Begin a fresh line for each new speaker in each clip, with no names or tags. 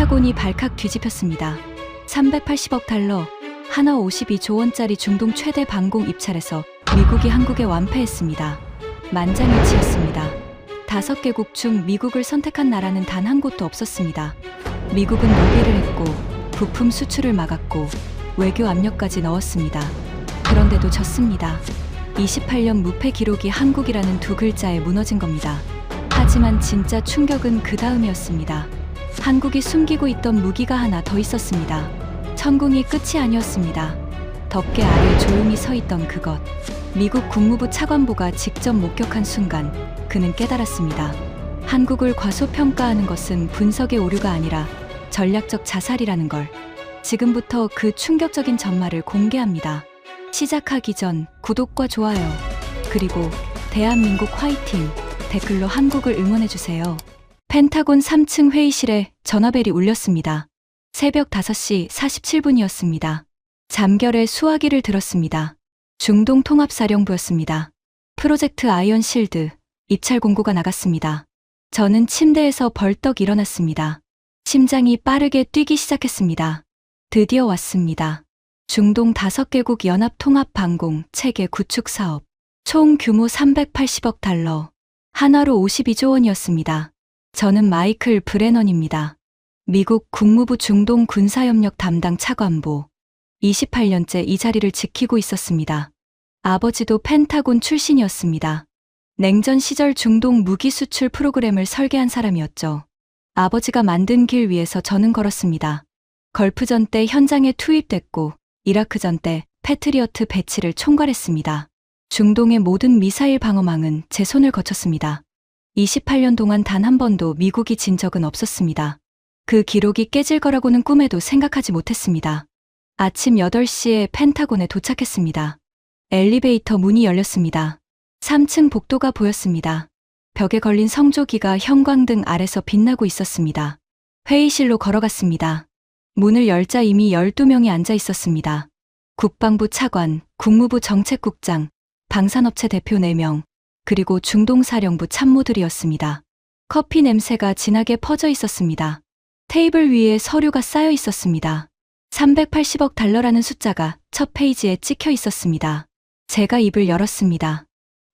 펜타곤이 발칵 뒤집혔습니다. 380억 달러, 하나 52조 원짜리 중동 최대 방공 입찰에서 미국이 한국에 완패했습니다. 만장일치였습니다. 5개국 중 미국을 선택한 나라는 단 한 곳도 없었습니다. 미국은 로비를 했고 부품 수출을 막았고 외교 압력까지 넣었습니다. 그런데도 졌습니다. 28년 무패 기록이 한국이라는 두 글자에 무너진 겁니다. 하지만 진짜 충격은 그 다음이었습니다. 한국이 숨기고 있던 무기가 하나 더 있었습니다. 천궁이 끝이 아니었습니다. 덮개 아래 조용히 서 있던 그것. 미국 국무부 차관보가 직접 목격한 순간 그는 깨달았습니다. 한국을 과소평가하는 것은 분석의 오류가 아니라 전략적 자살이라는 걸. 지금부터 그 충격적인 전말을 공개합니다. 시작하기 전 구독과 좋아요, 그리고 대한민국 화이팅 댓글로 한국을 응원해주세요. 펜타곤 3층 회의실에 전화벨이 울렸습니다. 새벽 5시 47분이었습니다. 잠결에 수화기를 들었습니다. 중동 통합사령부였습니다. 프로젝트 아이언 실드 입찰 공고가 나갔습니다. 저는 침대에서 벌떡 일어났습니다. 심장이 빠르게 뛰기 시작했습니다. 드디어 왔습니다. 중동 5개국 연합 통합 방공 체계 구축 사업. 총 규모 380억 달러. 한화로 52조 원이었습니다. 저는 마이클 브레넌입니다. 미국 국무부 중동 군사협력 담당 차관보. 28년째 이 자리를 지키고 있었습니다. 아버지도 펜타곤 출신이었습니다. 냉전 시절 중동 무기 수출 프로그램을 설계한 사람이었죠. 아버지가 만든 길 위에서 저는 걸었습니다. 걸프전 때 현장에 투입됐고 이라크전 때 패트리어트 배치를 총괄했습니다. 중동의 모든 미사일 방어망은 제 손을 거쳤습니다. 28년 동안 단 한 번도 미국이 진 적은 없었습니다. 그 기록이 깨질 거라고는 꿈에도 생각하지 못했습니다. 아침 8시에 펜타곤에 도착했습니다. 엘리베이터 문이 열렸습니다. 3층 복도가 보였습니다. 벽에 걸린 성조기가 형광등 아래서 빛나고 있었습니다. 회의실로 걸어갔습니다. 문을 열자 이미 12명이 앉아 있었습니다. 국방부 차관, 국무부 정책국장, 방산업체 대표 4명, 그리고 중동사령부 참모들이었습니다. 커피 냄새가 진하게 퍼져 있었습니다. 테이블 위에 서류가 쌓여 있었습니다. 380억 달러라는 숫자가 첫 페이지에 찍혀 있었습니다. 제가 입을 열었습니다.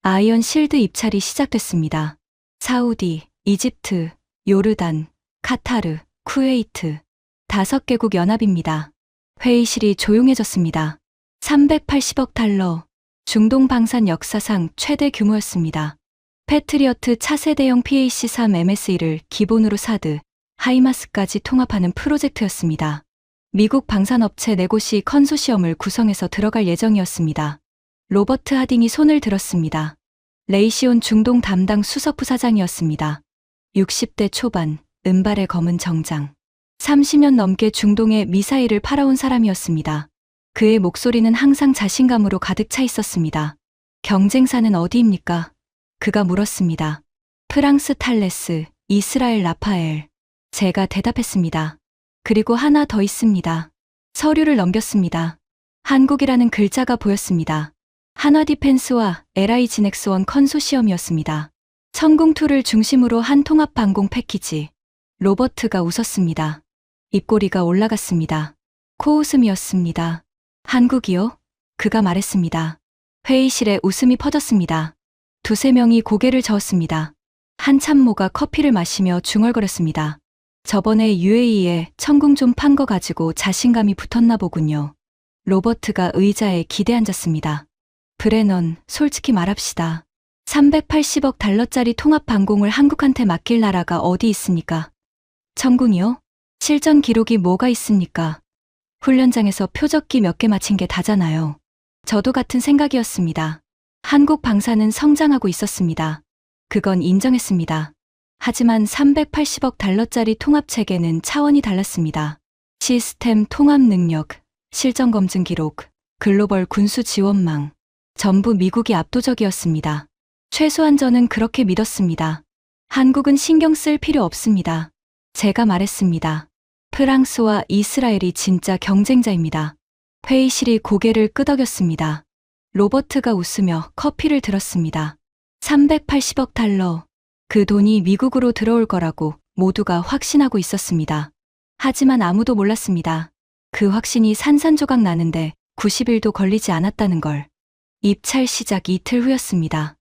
아이언 실드 입찰이 시작됐습니다. 사우디, 이집트, 요르단, 카타르, 쿠웨이트. 5개국 연합입니다. 회의실이 조용해졌습니다. 380억 달러. 중동 방산 역사상 최대 규모였습니다. 패트리어트 차세대형 PAC-3 MSE를 기본으로 사드, 하이마스까지 통합하는 프로젝트였습니다. 미국 방산업체 4곳이 컨소시엄을 구성해서 들어갈 예정이었습니다. 로버트 하딩이 손을 들었습니다. 레이시온 중동 담당 수석부사장이었습니다. 60대 초반, 은발의 검은 정장. 30년 넘게 중동에 미사일을 팔아온 사람이었습니다. 그의 목소리는 항상 자신감으로 가득 차 있었습니다. 경쟁사는 어디입니까? 그가 물었습니다. 프랑스 탈레스, 이스라엘 라파엘. 제가 대답했습니다. 그리고 하나 더 있습니다. 서류를 넘겼습니다. 한국이라는 글자가 보였습니다. 한화디펜스와 LI 지넥스원 컨소시엄이었습니다. 천궁2를 중심으로 한 통합 방공 패키지. 로버트가 웃었습니다. 입꼬리가 올라갔습니다. 코웃음이었습니다. 한국이요? 그가 말했습니다. 회의실에 웃음이 퍼졌습니다. 2~3명이 고개를 저었습니다. 한 참모가 커피를 마시며 중얼거렸습니다. 저번에 UAE에 천궁 좀 판 거 가지고 자신감이 붙었나 보군요. 로버트가 의자에 기대앉았습니다. 브레넌, 솔직히 말합시다. 380억 달러짜리 통합 방공을 한국한테 맡길 나라가 어디 있습니까? 천궁이요? 실전 기록이 뭐가 있습니까? 훈련장에서 표적기 몇 개 맞힌 게 다잖아요. 저도 같은 생각이었습니다. 한국 방사는 성장하고 있었습니다. 그건 인정했습니다. 하지만 380억 달러짜리 통합체계는 차원이 달랐습니다. 시스템 통합 능력, 실전 검증 기록, 글로벌 군수 지원망. 전부 미국이 압도적이었습니다. 최소한 저는 그렇게 믿었습니다. 한국은 신경 쓸 필요 없습니다. 제가 말했습니다. 프랑스와 이스라엘이 진짜 경쟁자입니다. 회의실이 고개를 끄덕였습니다. 로버트가 웃으며 커피를 들었습니다. 380억 달러. 그 돈이 미국으로 들어올 거라고 모두가 확신하고 있었습니다. 하지만 아무도 몰랐습니다. 그 확신이 산산조각 나는데 90일도 걸리지 않았다는 걸. 입찰 시작 이틀 후였습니다.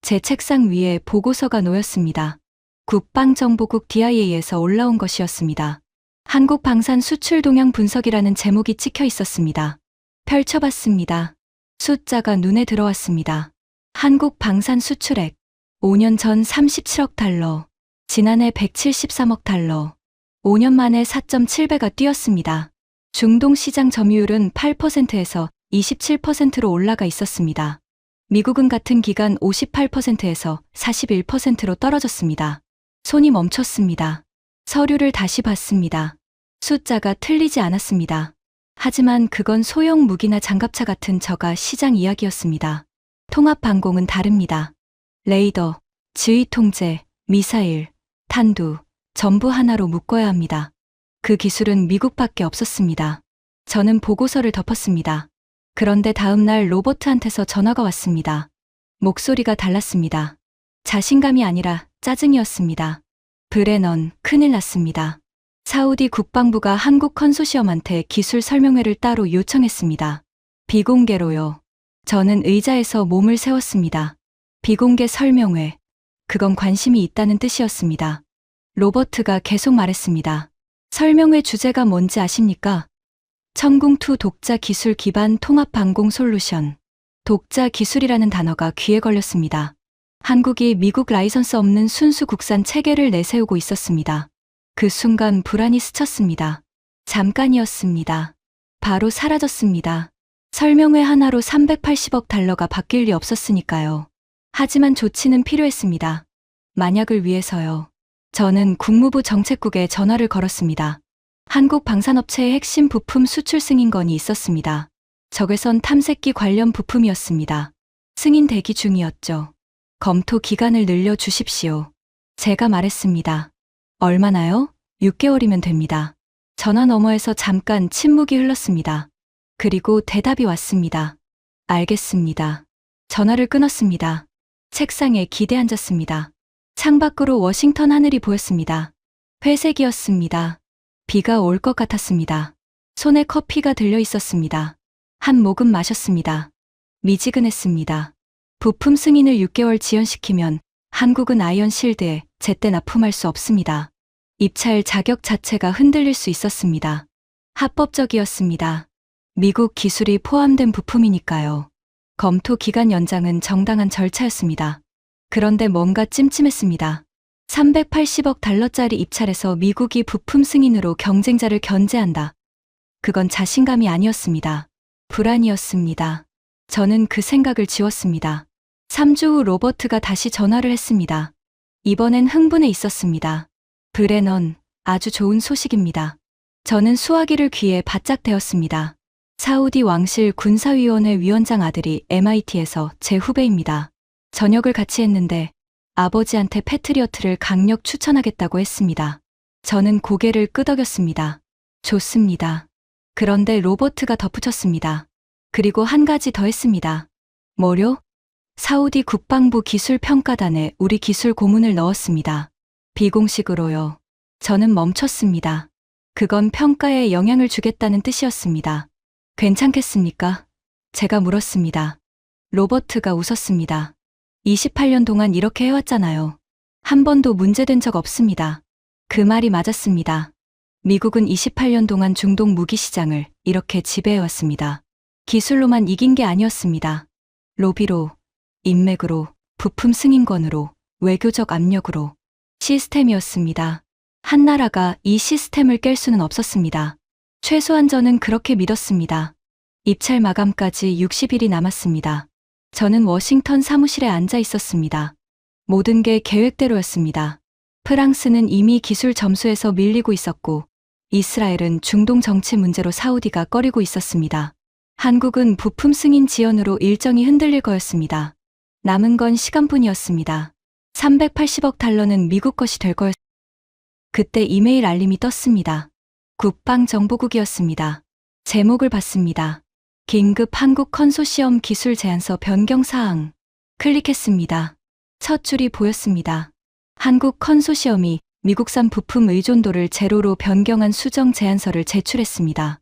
제 책상 위에 보고서가 놓였습니다. 국방정보국 DIA에서 올라온 것이었습니다. 한국 방산 수출 동향 분석이라는 제목이 찍혀 있었습니다. 펼쳐봤습니다. 숫자가 눈에 들어왔습니다. 한국 방산 수출액 5년 전 37억 달러, 지난해 173억 달러, 5년 만에 4.7배가 뛰었습니다. 중동 시장 점유율은 8%에서 27%로 올라가 있었습니다. 미국은 같은 기간 58%에서 41%로 떨어졌습니다. 손이 멈췄습니다. 서류를 다시 봤습니다. 숫자가 틀리지 않았습니다. 하지만 그건 소형 무기나 장갑차 같은 저가 시장 이야기였습니다. 통합 방공은 다릅니다. 레이더, 지휘 통제, 미사일, 탄두, 전부 하나로 묶어야 합니다. 그 기술은 미국밖에 없었습니다. 저는 보고서를 덮었습니다. 그런데 다음 날 로버트한테서 전화가 왔습니다. 목소리가 달랐습니다. 자신감이 아니라 짜증이었습니다. 브레넌, 큰일 났습니다. 사우디 국방부가 한국 컨소시엄한테 기술 설명회를 따로 요청했습니다. 비공개로요. 저는 의자에서 몸을 세웠습니다. 비공개 설명회. 그건 관심이 있다는 뜻이었습니다. 로버트가 계속 말했습니다. 설명회 주제가 뭔지 아십니까? 천궁2 독자 기술 기반 통합 방공 솔루션. 독자 기술이라는 단어가 귀에 걸렸습니다. 한국이 미국 라이선스 없는 순수 국산 체계를 내세우고 있었습니다. 그 순간 불안이 스쳤습니다. 잠깐이었습니다. 바로 사라졌습니다. 설명회 하나로 380억 달러가 바뀔 리 없었으니까요. 하지만 조치는 필요했습니다. 만약을 위해서요. 저는 국무부 정책국에 전화를 걸었습니다. 한국 방산업체의 핵심 부품 수출 승인건이 있었습니다. 적외선 탐색기 관련 부품이었습니다. 승인 대기 중이었죠. 검토 기간을 늘려 주십시오. 제가 말했습니다. 얼마나요? 6개월이면 됩니다. 전화 너머에서 잠깐 침묵이 흘렀습니다. 그리고 대답이 왔습니다. 알겠습니다. 전화를 끊었습니다. 책상에 기대 앉았습니다. 창밖으로 워싱턴 하늘이 보였습니다. 회색이었습니다. 비가 올 것 같았습니다. 손에 커피가 들려 있었습니다. 한 모금 마셨습니다. 미지근했습니다. 부품 승인을 6개월 지연시키면 한국은 아이언 실드에 제때 납품할 수 없습니다. 입찰 자격 자체가 흔들릴 수 있었습니다. 합법적이었습니다. 미국 기술이 포함된 부품이니까요. 검토 기간 연장은 정당한 절차였습니다. 그런데 뭔가 찜찜했습니다. 380억 달러짜리 입찰에서 미국이 부품 승인으로 경쟁자를 견제한다. 그건 자신감이 아니었습니다. 불안이었습니다. 저는 그 생각을 지웠습니다. 3주 후 로버트가 다시 전화를 했습니다. 이번엔 흥분해 있었습니다. 브레넌, 아주 좋은 소식입니다. 저는 수화기를 귀에 바짝 대었습니다. 사우디 왕실 군사위원회 위원장 아들이 MIT에서 제 후배입니다. 전역을 같이 했는데 아버지한테 패트리어트를 강력 추천하겠다고 했습니다. 저는 고개를 끄덕였습니다. 좋습니다. 그런데 로버트가 덧붙였습니다. 그리고 한 가지 더 했습니다. 뭐요? 사우디 국방부 기술평가단에 우리 기술 고문을 넣었습니다. 비공식으로요. 저는 멈췄습니다. 그건 평가에 영향을 주겠다는 뜻이었습니다. 괜찮겠습니까? 제가 물었습니다. 로버트가 웃었습니다. 28년 동안 이렇게 해왔잖아요. 한 번도 문제된 적 없습니다. 그 말이 맞았습니다. 미국은 28년 동안 중동 무기 시장을 이렇게 지배해왔습니다. 기술로만 이긴 게 아니었습니다. 로비로, 인맥으로, 부품 승인권으로, 외교적 압력으로, 시스템이었습니다. 한 나라가 이 시스템을 깰 수는 없었습니다. 최소한 저는 그렇게 믿었습니다. 입찰 마감까지 60일이 남았습니다. 저는 워싱턴 사무실에 앉아 있었습니다. 모든 게 계획대로였습니다. 프랑스는 이미 기술 점수에서 밀리고 있었고, 이스라엘은 중동 정치 문제로 사우디가 꺼리고 있었습니다. 한국은 부품 승인 지연으로 일정이 흔들릴 거였습니다. 남은 건 시간뿐이었습니다. 380억 달러는 미국 것이 될 거였습니다. 그때 이메일 알림이 떴습니다. 국방정보국이었습니다. 제목을 봤습니다. 긴급 한국 컨소시엄 기술 제안서 변경 사항. 클릭했습니다. 첫 줄이 보였습니다. 한국 컨소시엄이 미국산 부품 의존도를 제로로 변경한 수정 제안서를 제출했습니다.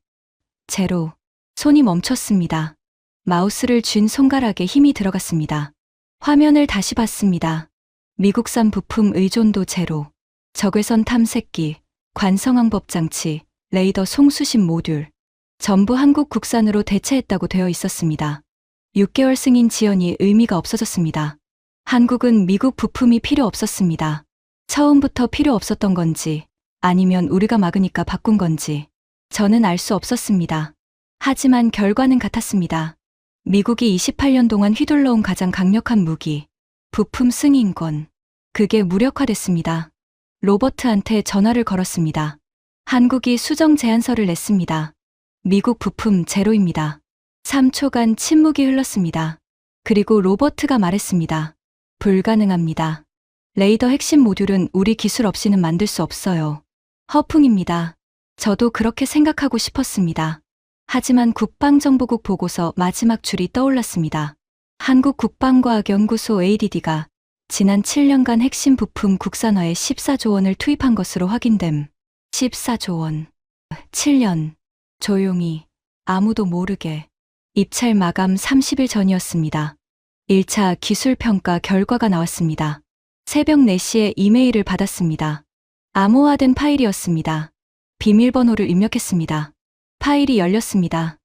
제로. 손이 멈췄습니다. 마우스를 쥔 손가락에 힘이 들어갔습니다. 화면을 다시 봤습니다. 미국산 부품 의존도 제로. 적외선 탐색기, 관성항법 장치, 레이더 송수신 모듈. 전부 한국 국산으로 대체했다고 되어 있었습니다. 6개월 승인 지연이 의미가 없어졌습니다. 한국은 미국 부품이 필요 없었습니다. 처음부터 필요 없었던 건지 아니면 우리가 막으니까 바꾼 건지 저는 알 수 없었습니다. 하지만 결과는 같았습니다. 미국이 28년 동안 휘둘러온 가장 강력한 무기, 부품 승인권. 그게 무력화됐습니다. 로버트한테 전화를 걸었습니다. 한국이 수정 제안서를 냈습니다. 미국 부품 제로입니다. 3초간 침묵이 흘렀습니다. 그리고 로버트가 말했습니다. 불가능합니다. 레이더 핵심 모듈은 우리 기술 없이는 만들 수 없어요. 허풍입니다. 저도 그렇게 생각하고 싶었습니다. 하지만 국방정보국 보고서 마지막 줄이 떠올랐습니다. 한국국방과학연구소 ADD가 지난 7년간 핵심 부품 국산화에 14조 원을 투입한 것으로 확인됨. 14조 원. 7년. 조용히, 아무도 모르게. 입찰 마감 30일 전이었습니다. 1차 기술평가 결과가 나왔습니다. 새벽 4시에 이메일을 받았습니다. 암호화된 파일이었습니다. 비밀번호를 입력했습니다. 파일이 열렸습니다.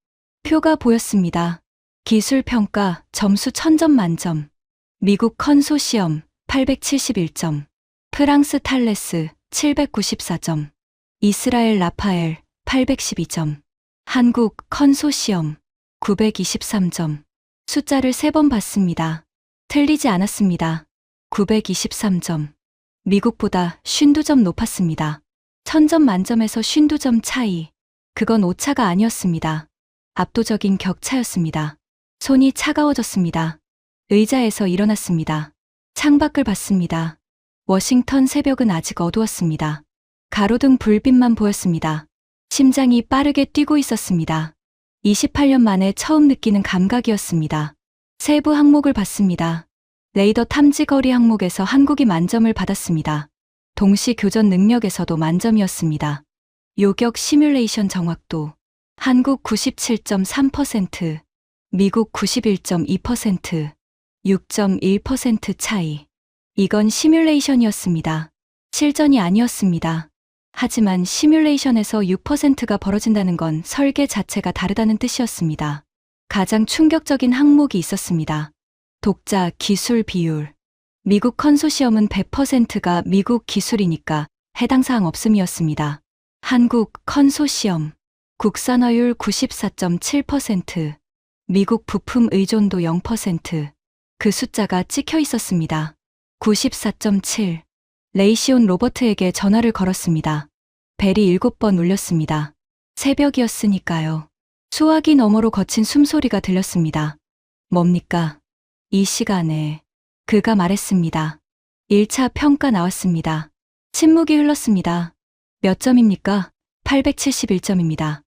표가 보였습니다. 기술평가 점수 1000점 만점. 미국 컨소시엄 871점. 프랑스 탈레스 794점. 이스라엘 라파엘 812점. 한국 컨소시엄 923점. 숫자를 3번 봤습니다. 틀리지 않았습니다. 923점. 미국보다 52점 높았습니다. 1000점 만점에서 52점 차이. 그건 오차가 아니었습니다. 압도적인 격차였습니다. 손이 차가워졌습니다. 의자에서 일어났습니다. 창밖을 봤습니다. 워싱턴 새벽은 아직 어두웠습니다. 가로등 불빛만 보였습니다. 심장이 빠르게 뛰고 있었습니다. 28년 만에 처음 느끼는 감각이었습니다. 세부 항목을 봤습니다. 레이더 탐지 거리 항목에서 한국이 만점을 받았습니다. 동시 교전 능력에서도 만점이었습니다. 요격 시뮬레이션 정확도 한국 97.3%, 미국 91.2%, 6.1% 차이. 이건 시뮬레이션이었습니다. 실전이 아니었습니다. 하지만 시뮬레이션에서 6%가 벌어진다는 건 설계 자체가 다르다는 뜻이었습니다. 가장 충격적인 항목이 있었습니다. 독자 기술 비율. 미국 컨소시엄은 100%가 미국 기술이니까 해당 사항 없음이었습니다. 한국 컨소시엄 국산화율 94.7%, 미국 부품 의존도 0%. 그 숫자가 찍혀 있었습니다. 94.7. 레이시온 로버트에게 전화를 걸었습니다. 벨이 7번 울렸습니다. 새벽이었으니까요. 수화기 너머로 거친 숨소리가 들렸습니다. 뭡니까? 이 시간에. 그가 말했습니다. 1차 평가 나왔습니다. 침묵이 흘렀습니다. 몇 점입니까? 871점입니다.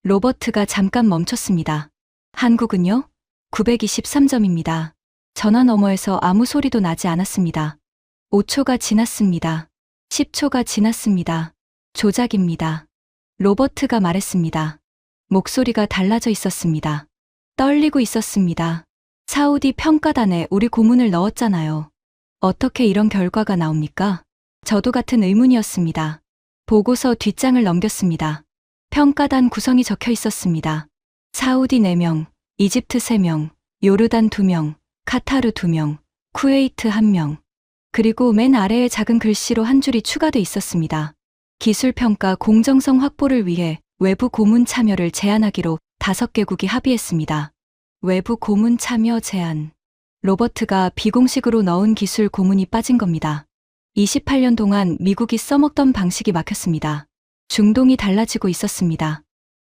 로버트가 잠깐 멈췄습니다. 한국은요? 923점입니다. 전화 너머에서 아무 소리도 나지 않았습니다. 5초가 지났습니다. 10초가 지났습니다. 조작입니다. 로버트가 말했습니다. 목소리가 달라져 있었습니다. 떨리고 있었습니다. 사우디 평가단에 우리 고문을 넣었잖아요. 어떻게 이런 결과가 나옵니까? 저도 같은 의문이었습니다. 보고서 뒷장을 넘겼습니다. 평가단 구성이 적혀 있었습니다. 사우디 4명, 이집트 3명, 요르단 2명, 카타르 2명, 쿠웨이트 1명. 그리고 맨 아래에 작은 글씨로 한 줄이 추가돼 있었습니다. 기술평가 공정성 확보를 위해 외부 고문 참여를 제안하기로 5개국이 합의했습니다. 외부 고문 참여 제안. 로버트가 비공식으로 넣은 기술 고문이 빠진 겁니다. 28년 동안 미국이 써먹던 방식이 막혔습니다. 중동이 달라지고 있었습니다.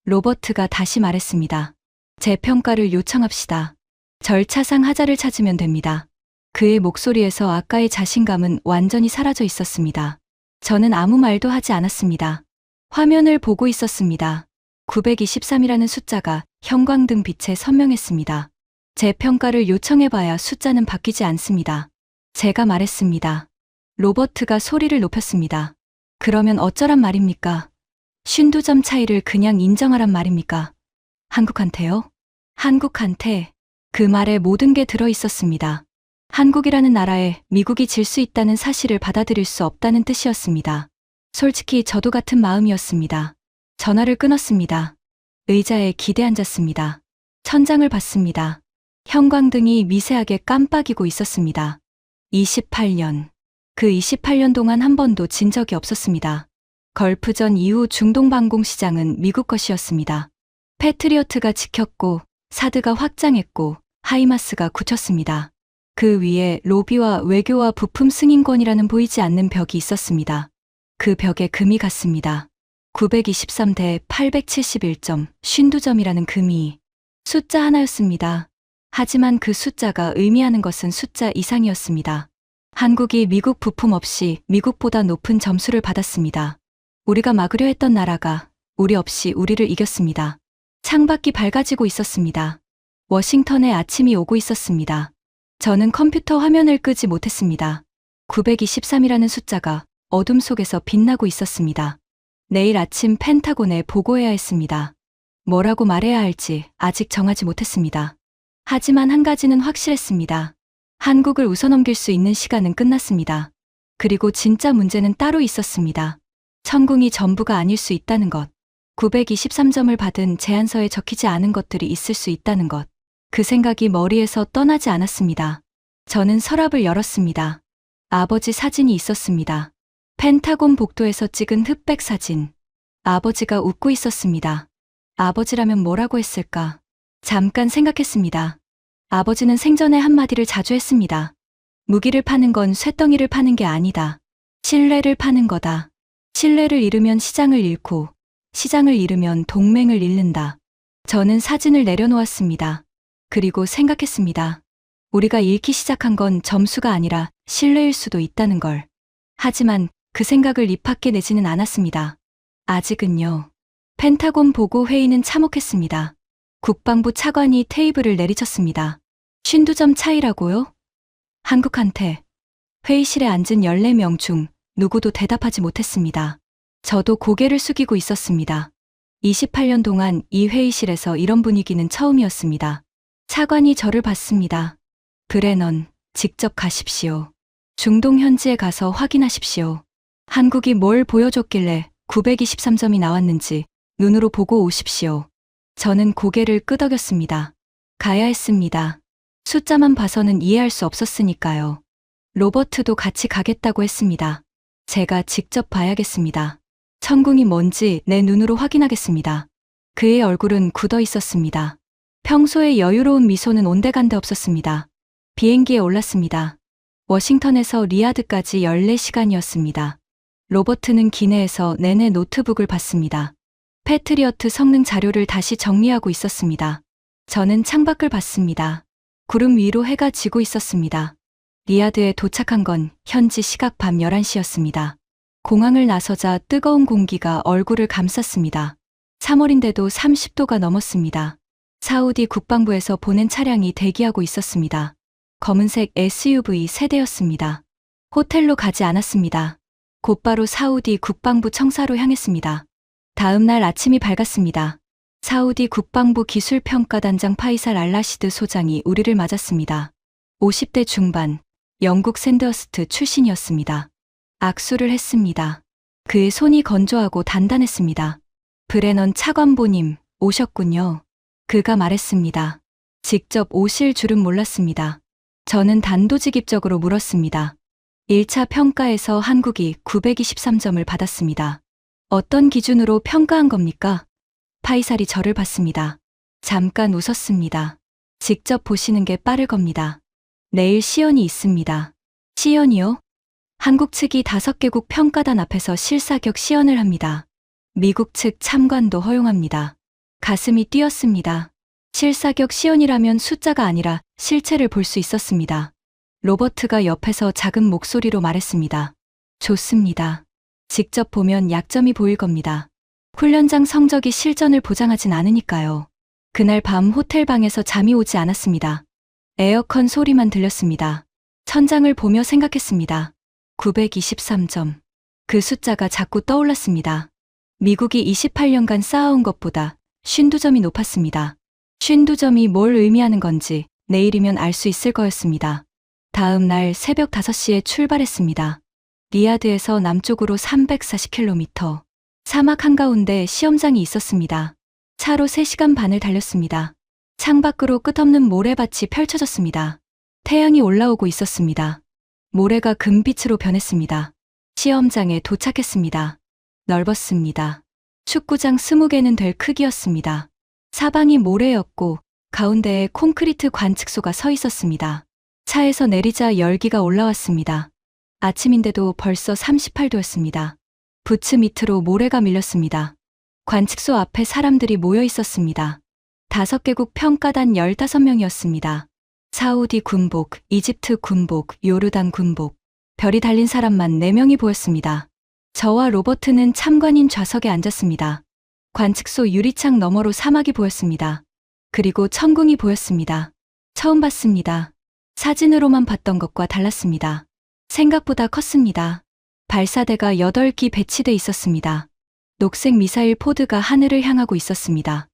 로버트가 다시 말했습니다. 재평가를 요청합시다. 절차상 하자를 찾으면 됩니다. 그의 목소리에서 아까의 자신감은 완전히 사라져 있었습니다. 저는 아무 말도 하지 않았습니다. 화면을 보고 있었습니다. 923이라는 숫자가 형광등 빛에 선명했습니다. 재평가를 요청해봐야 숫자는 바뀌지 않습니다. 제가 말했습니다. 로버트가 소리를 높였습니다. 그러면 어쩌란 말입니까? 52점 차이를 그냥 인정하란 말입니까? 한국한테요? 한국한테 그 말에 모든 게 들어 있었습니다. 한국이라는 나라에 미국이 질 수 있다는 사실을 받아들일 수 없다는 뜻이었습니다. 솔직히 저도 같은 마음이었습니다. 전화를 끊었습니다. 의자에 기대앉았습니다. 천장을 봤습니다. 형광등이 미세하게 깜빡이고 있었습니다. 28년. 그 28년 동안 한 번도 진 적이 없었습니다. 걸프전 이후 중동방공 시장은 미국 것이었습니다. 패트리어트가 지켰고 사드가 확장했고 하이마스가 굳혔습니다. 그 위에 로비와 외교와 부품 승인권이라는 보이지 않는 벽이 있었습니다. 그 벽에 금이 갔습니다. 923대 871점, 52점이라는 금이 숫자 하나였습니다. 하지만 그 숫자가 의미하는 것은 숫자 이상이었습니다. 한국이 미국 부품 없이 미국보다 높은 점수를 받았습니다. 우리가 막으려 했던 나라가 우리 없이 우리를 이겼습니다. 창밖이 밝아지고 있었습니다. 워싱턴에 아침이 오고 있었습니다. 저는 컴퓨터 화면을 끄지 못했습니다. 923이라는 숫자가 어둠 속에서 빛나고 있었습니다. 내일 아침 펜타곤에 보고해야 했습니다. 뭐라고 말해야 할지 아직 정하지 못했습니다. 하지만 한 가지는 확실했습니다. 한국을 웃어넘길 수 있는 시간은 끝났습니다. 그리고 진짜 문제는 따로 있었습니다. 천궁이 전부가 아닐 수 있다는 것. 923점을 받은 제안서에 적히지 않은 것들이 있을 수 있다는 것. 그 생각이 머리에서 떠나지 않았습니다. 저는 서랍을 열었습니다. 아버지 사진이 있었습니다. 펜타곤 복도에서 찍은 흑백 사진. 아버지가 웃고 있었습니다. 아버지라면 뭐라고 했을까? 잠깐 생각했습니다. 아버지는 생전에 한마디를 자주 했습니다. 무기를 파는 건 쇳덩이를 파는 게 아니다. 신뢰를 파는 거다. 신뢰를 잃으면 시장을 잃고, 시장을 잃으면 동맹을 잃는다. 저는 사진을 내려놓았습니다. 그리고 생각했습니다. 우리가 잃기 시작한 건 점수가 아니라 신뢰일 수도 있다는 걸. 하지만 그 생각을 입 밖에 내지는 않았습니다. 아직은요. 펜타곤 보고 회의는 참혹했습니다. 국방부 차관이 테이블을 내리쳤습니다. 52점 차이라고요? 한국한테. 회의실에 앉은 14명 중 누구도 대답하지 못했습니다. 저도 고개를 숙이고 있었습니다. 28년 동안 이 회의실에서 이런 분위기는 처음이었습니다. 차관이 저를 봤습니다. 브레넌, 직접 가십시오. 중동 현지에 가서 확인하십시오. 한국이 뭘 보여줬길래 923점이 나왔는지 눈으로 보고 오십시오. 저는 고개를 끄덕였습니다. 가야 했습니다. 숫자만 봐서는 이해할 수 없었으니까요. 로버트도 같이 가겠다고 했습니다. 제가 직접 봐야겠습니다. 천궁이 뭔지 내 눈으로 확인하겠습니다. 그의 얼굴은 굳어 있었습니다. 평소의 여유로운 미소는 온데간데 없었습니다. 비행기에 올랐습니다. 워싱턴에서 리야드까지 14시간이었습니다. 로버트는 기내에서 내내 노트북을 봤습니다. 패트리어트 성능 자료를 다시 정리하고 있었습니다. 저는 창밖을 봤습니다. 구름 위로 해가 지고 있었습니다. 리야드에 도착한 건 현지 시각 밤 11시였습니다. 공항을 나서자 뜨거운 공기가 얼굴을 감쌌습니다. 3월인데도 30도가 넘었습니다. 사우디 국방부에서 보낸 차량이 대기하고 있었습니다. 검은색 SUV 세대였습니다. 호텔로 가지 않았습니다. 곧바로 사우디 국방부 청사로 향했습니다. 다음 날 아침이 밝았습니다. 사우디 국방부 기술평가단장 파이살 알라시드 소장이 우리를 맞았습니다. 50대 중반, 영국 샌드허스트 출신이었습니다. 악수를 했습니다. 그의 손이 건조하고 단단했습니다. 브레넌 차관보님, 오셨군요. 그가 말했습니다. 직접 오실 줄은 몰랐습니다. 저는 단도직입적으로 물었습니다. 1차 평가에서 한국이 923점을 받았습니다. 어떤 기준으로 평가한 겁니까? 파이살이 저를 봤습니다. 잠깐 웃었습니다. 직접 보시는 게 빠를 겁니다. 내일 시연이 있습니다. 시연이요? 한국 측이 5개국 평가단 앞에서 실사격 시연을 합니다. 미국 측 참관도 허용합니다. 가슴이 뛰었습니다. 실사격 시연이라면 숫자가 아니라 실체를 볼 수 있었습니다. 로버트가 옆에서 작은 목소리로 말했습니다. 좋습니다. 직접 보면 약점이 보일 겁니다. 훈련장 성적이 실전을 보장하진 않으니까요. 그날 밤 호텔방에서 잠이 오지 않았습니다. 에어컨 소리만 들렸습니다. 천장을 보며 생각했습니다. 923점. 그 숫자가 자꾸 떠올랐습니다. 미국이 28년간 쌓아온 것보다 52점이 높았습니다. 52점이 뭘 의미하는 건지 내일이면 알 수 있을 거였습니다. 다음 날 새벽 5시에 출발했습니다. 리야드에서 남쪽으로 340km. 사막 한가운데 시험장이 있었습니다. 차로 3시간 반을 달렸습니다. 창밖으로 끝없는 모래밭이 펼쳐졌습니다. 태양이 올라오고 있었습니다. 모래가 금빛으로 변했습니다. 시험장에 도착했습니다. 넓었습니다. 축구장 20개는 될 크기였습니다. 사방이 모래였고 가운데에 콘크리트 관측소가 서 있었습니다. 차에서 내리자 열기가 올라왔습니다. 아침인데도 벌써 38도였습니다. 부츠 밑으로 모래가 밀렸습니다. 관측소 앞에 사람들이 모여 있었습니다. 5개국 평가단 15명이었습니다. 사우디 군복, 이집트 군복, 요르단 군복, 별이 달린 사람만 4명이 보였습니다. 저와 로버트는 참관인 좌석에 앉았습니다. 관측소 유리창 너머로 사막이 보였습니다. 그리고 천궁이 보였습니다. 처음 봤습니다. 사진으로만 봤던 것과 달랐습니다. 생각보다 컸습니다. 발사대가 8기 배치돼 있었습니다. 녹색 미사일 포드가 하늘을 향하고 있었습니다.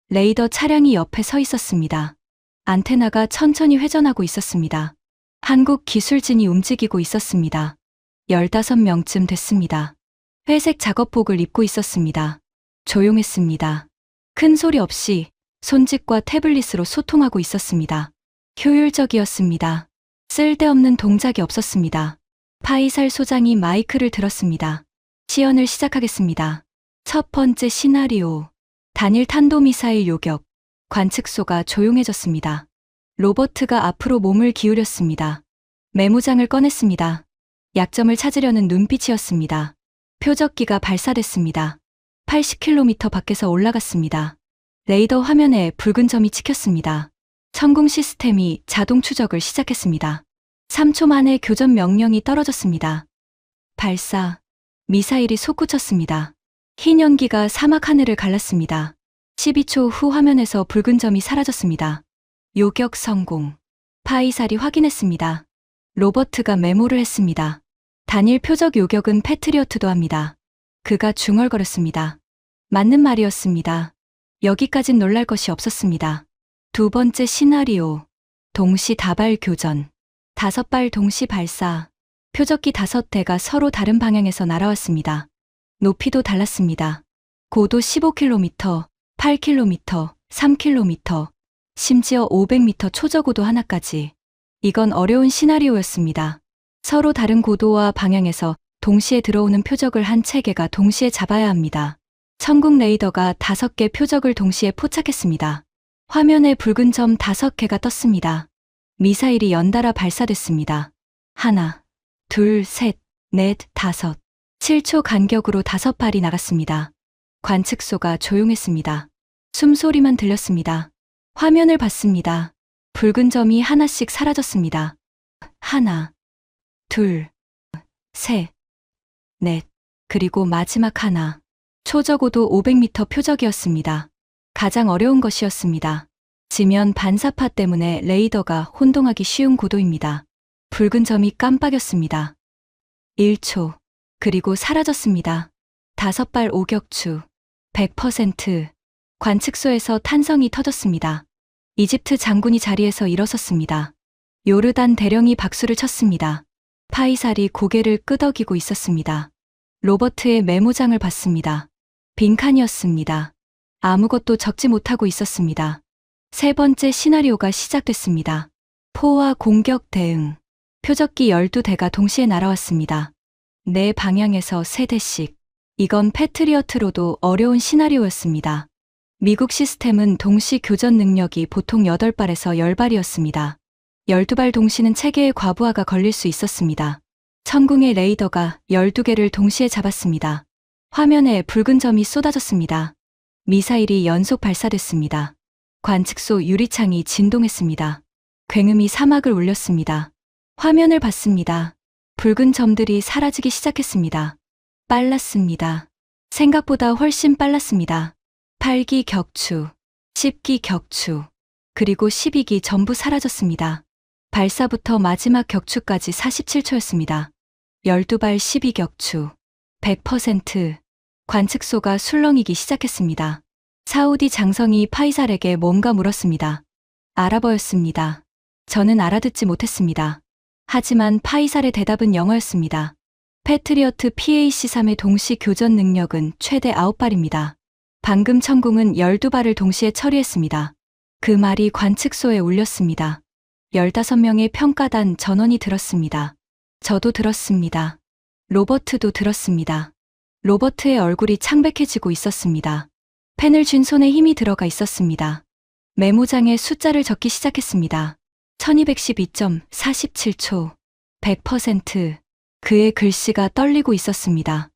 레이더 차량이 옆에 서 있었습니다. 안테나가 천천히 회전하고 있었습니다. 한국 기술진이 움직이고 있었습니다. 15명쯤 됐습니다. 회색 작업복을 입고 있었습니다. 조용했습니다. 큰 소리 없이 손짓과 태블릿으로 소통하고 있었습니다. 효율적이었습니다. 쓸데없는 동작이 없었습니다. 파이살 소장이 마이크를 들었습니다. 시연을 시작하겠습니다. 첫 번째 시나리오. 단일 탄도미사일 요격. 관측소가 조용해졌습니다. 로버트가 앞으로 몸을 기울였습니다. 메모장을 꺼냈습니다. 약점을 찾으려는 눈빛이었습니다. 표적기가 발사됐습니다. 80km 밖에서 올라갔습니다. 레이더 화면에 붉은 점이 찍혔습니다. 천궁 시스템이 자동 추적을 시작했습니다. 3초 만에 교전 명령이 떨어졌습니다. 발사. 미사일이 솟구쳤습니다. 흰 연기가 사막 하늘을 갈랐습니다. 12초 후 화면에서 붉은 점이 사라졌습니다. 요격 성공. 파이살이 확인했습니다. 로버트가 메모를 했습니다. 단일 표적 요격은 패트리어트도 합니다. 그가 중얼거렸습니다. 맞는 말이었습니다. 여기까진 놀랄 것이 없었습니다. 두 번째 시나리오. 동시 다발 교전. 5발 동시 발사. 표적기 5대가 서로 다른 방향에서 날아왔습니다. 높이도 달랐습니다. 고도 15km, 8km, 3km, 심지어 500m 초저고도 하나까지. 이건 어려운 시나리오였습니다. 서로 다른 고도와 방향에서 동시에 들어오는 표적을 한 체계가 동시에 잡아야 합니다. 천궁 레이더가 5개 표적을 동시에 포착했습니다. 화면에 붉은 점 5개가 떴습니다. 미사일이 연달아 발사됐습니다. 하나, 둘, 셋, 넷, 5. 7초 간격으로 5발이 나갔습니다. 관측소가 조용했습니다. 숨소리만 들렸습니다. 화면을 봤습니다. 붉은 점이 하나씩 사라졌습니다. 하나, 둘, 셋, 넷, 그리고 마지막 하나. 초저고도 500m 표적이었습니다. 가장 어려운 것이었습니다. 지면 반사파 때문에 레이더가 혼동하기 쉬운 고도입니다. 붉은 점이 깜빡였습니다. 1초. 그리고 사라졌습니다. 5발 오격추. 100%. 관측소에서 탄성이 터졌습니다. 이집트 장군이 자리에서 일어섰습니다. 요르단 대령이 박수를 쳤습니다. 파이살이 고개를 끄덕이고 있었습니다. 로버트의 메모장을 봤습니다. 빈칸이었습니다. 아무것도 적지 못하고 있었습니다. 세 번째 시나리오가 시작됐습니다. 포와 공격 대응. 표적기 12대가 동시에 날아왔습니다. 네 방향에서 3대씩. 이건 패트리어트로도 어려운 시나리오였습니다. 미국 시스템은 동시 교전 능력이 보통 8발에서 10발이었습니다. 12발 동시는 체계의 과부하가 걸릴 수 있었습니다. 천궁의 레이더가 12개를 동시에 잡았습니다. 화면에 붉은 점이 쏟아졌습니다. 미사일이 연속 발사됐습니다. 관측소 유리창이 진동했습니다. 굉음이 사막을 울렸습니다. 화면을 봤습니다. 붉은 점들이 사라지기 시작했습니다. 빨랐습니다. 생각보다 훨씬 빨랐습니다. 8기 격추, 10기 격추, 그리고 12기 전부 사라졌습니다. 발사부터 마지막 격추까지 47초였습니다. 12발 12격추. 100%. 관측소가 술렁이기 시작했습니다. 사우디 장성이 파이살에게 뭔가 물었습니다. 아랍어였습니다. 저는 알아듣지 못했습니다. 하지만 파이살의 대답은 영어였습니다. 패트리어트 PAC-3의 동시 교전 능력은 최대 9발입니다. 방금 천궁은 12발을 동시에 처리했습니다. 그 말이 관측소에 울렸습니다. 15명의 평가단 전원이 들었습니다. 저도 들었습니다. 로버트도 들었습니다. 로버트의 얼굴이 창백해지고 있었습니다. 펜을 쥔 손에 힘이 들어가 있었습니다. 메모장에 숫자를 적기 시작했습니다. 1212.47초. 100%. 그의 글씨가 떨리고 있었습니다.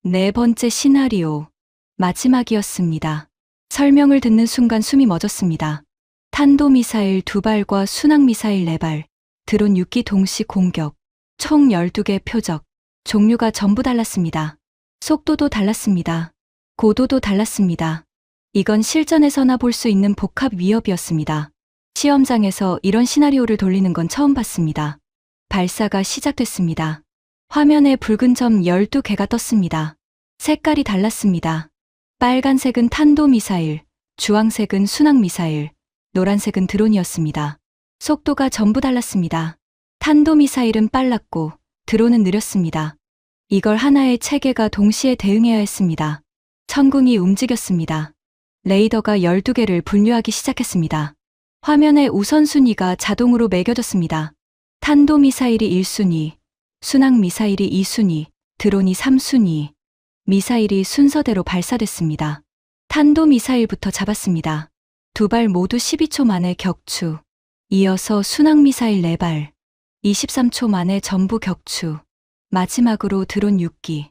네 번째 시나리오. 마지막이었습니다. 설명을 듣는 순간 숨이 멎었습니다. 탄도미사일 2발과 순항미사일 4발, 드론 6기 동시 공격, 총 12개 표적, 종류가 전부 달랐습니다. 속도도 달랐습니다. 고도도 달랐습니다. 이건 실전에서나 볼 수 있는 복합 위협이었습니다. 시험장에서 이런 시나리오를 돌리는 건 처음 봤습니다. 발사가 시작됐습니다. 화면에 붉은 점 12개가 떴습니다. 색깔이 달랐습니다. 빨간색은 탄도미사일, 주황색은 순항미사일, 노란색은 드론이었습니다. 속도가 전부 달랐습니다. 탄도미사일은 빨랐고 드론은 느렸습니다. 이걸 하나의 체계가 동시에 대응해야 했습니다. 천궁이 움직였습니다. 레이더가 12개를 분류하기 시작했습니다. 화면에 우선순위가 자동으로 매겨졌습니다. 탄도미사일이 1순위, 순항미사일이 2순위, 드론이 3순위. 미사일이 순서대로 발사됐습니다. 탄도미사일부터 잡았습니다. 2발 모두 12초 만에 격추. 이어서 순항미사일 4발. 23초 만에 전부 격추. 마지막으로 드론 6기.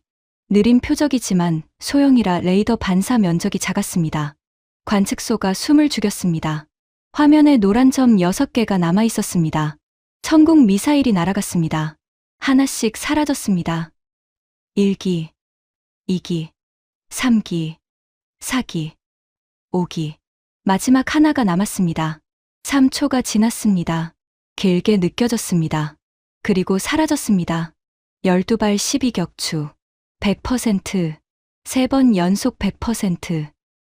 느린 표적이지만 소형이라 레이더 반사 면적이 작았습니다. 관측소가 숨을 죽였습니다. 화면에 노란 점 6개가 남아 있었습니다. 천궁 미사일이 날아갔습니다. 하나씩 사라졌습니다. 1기, 2기, 3기, 4기, 5기. 마지막 하나가 남았습니다. 3초가 지났습니다. 길게 느껴졌습니다. 그리고 사라졌습니다. 12발 12격추. 100%. 3번 연속 100%.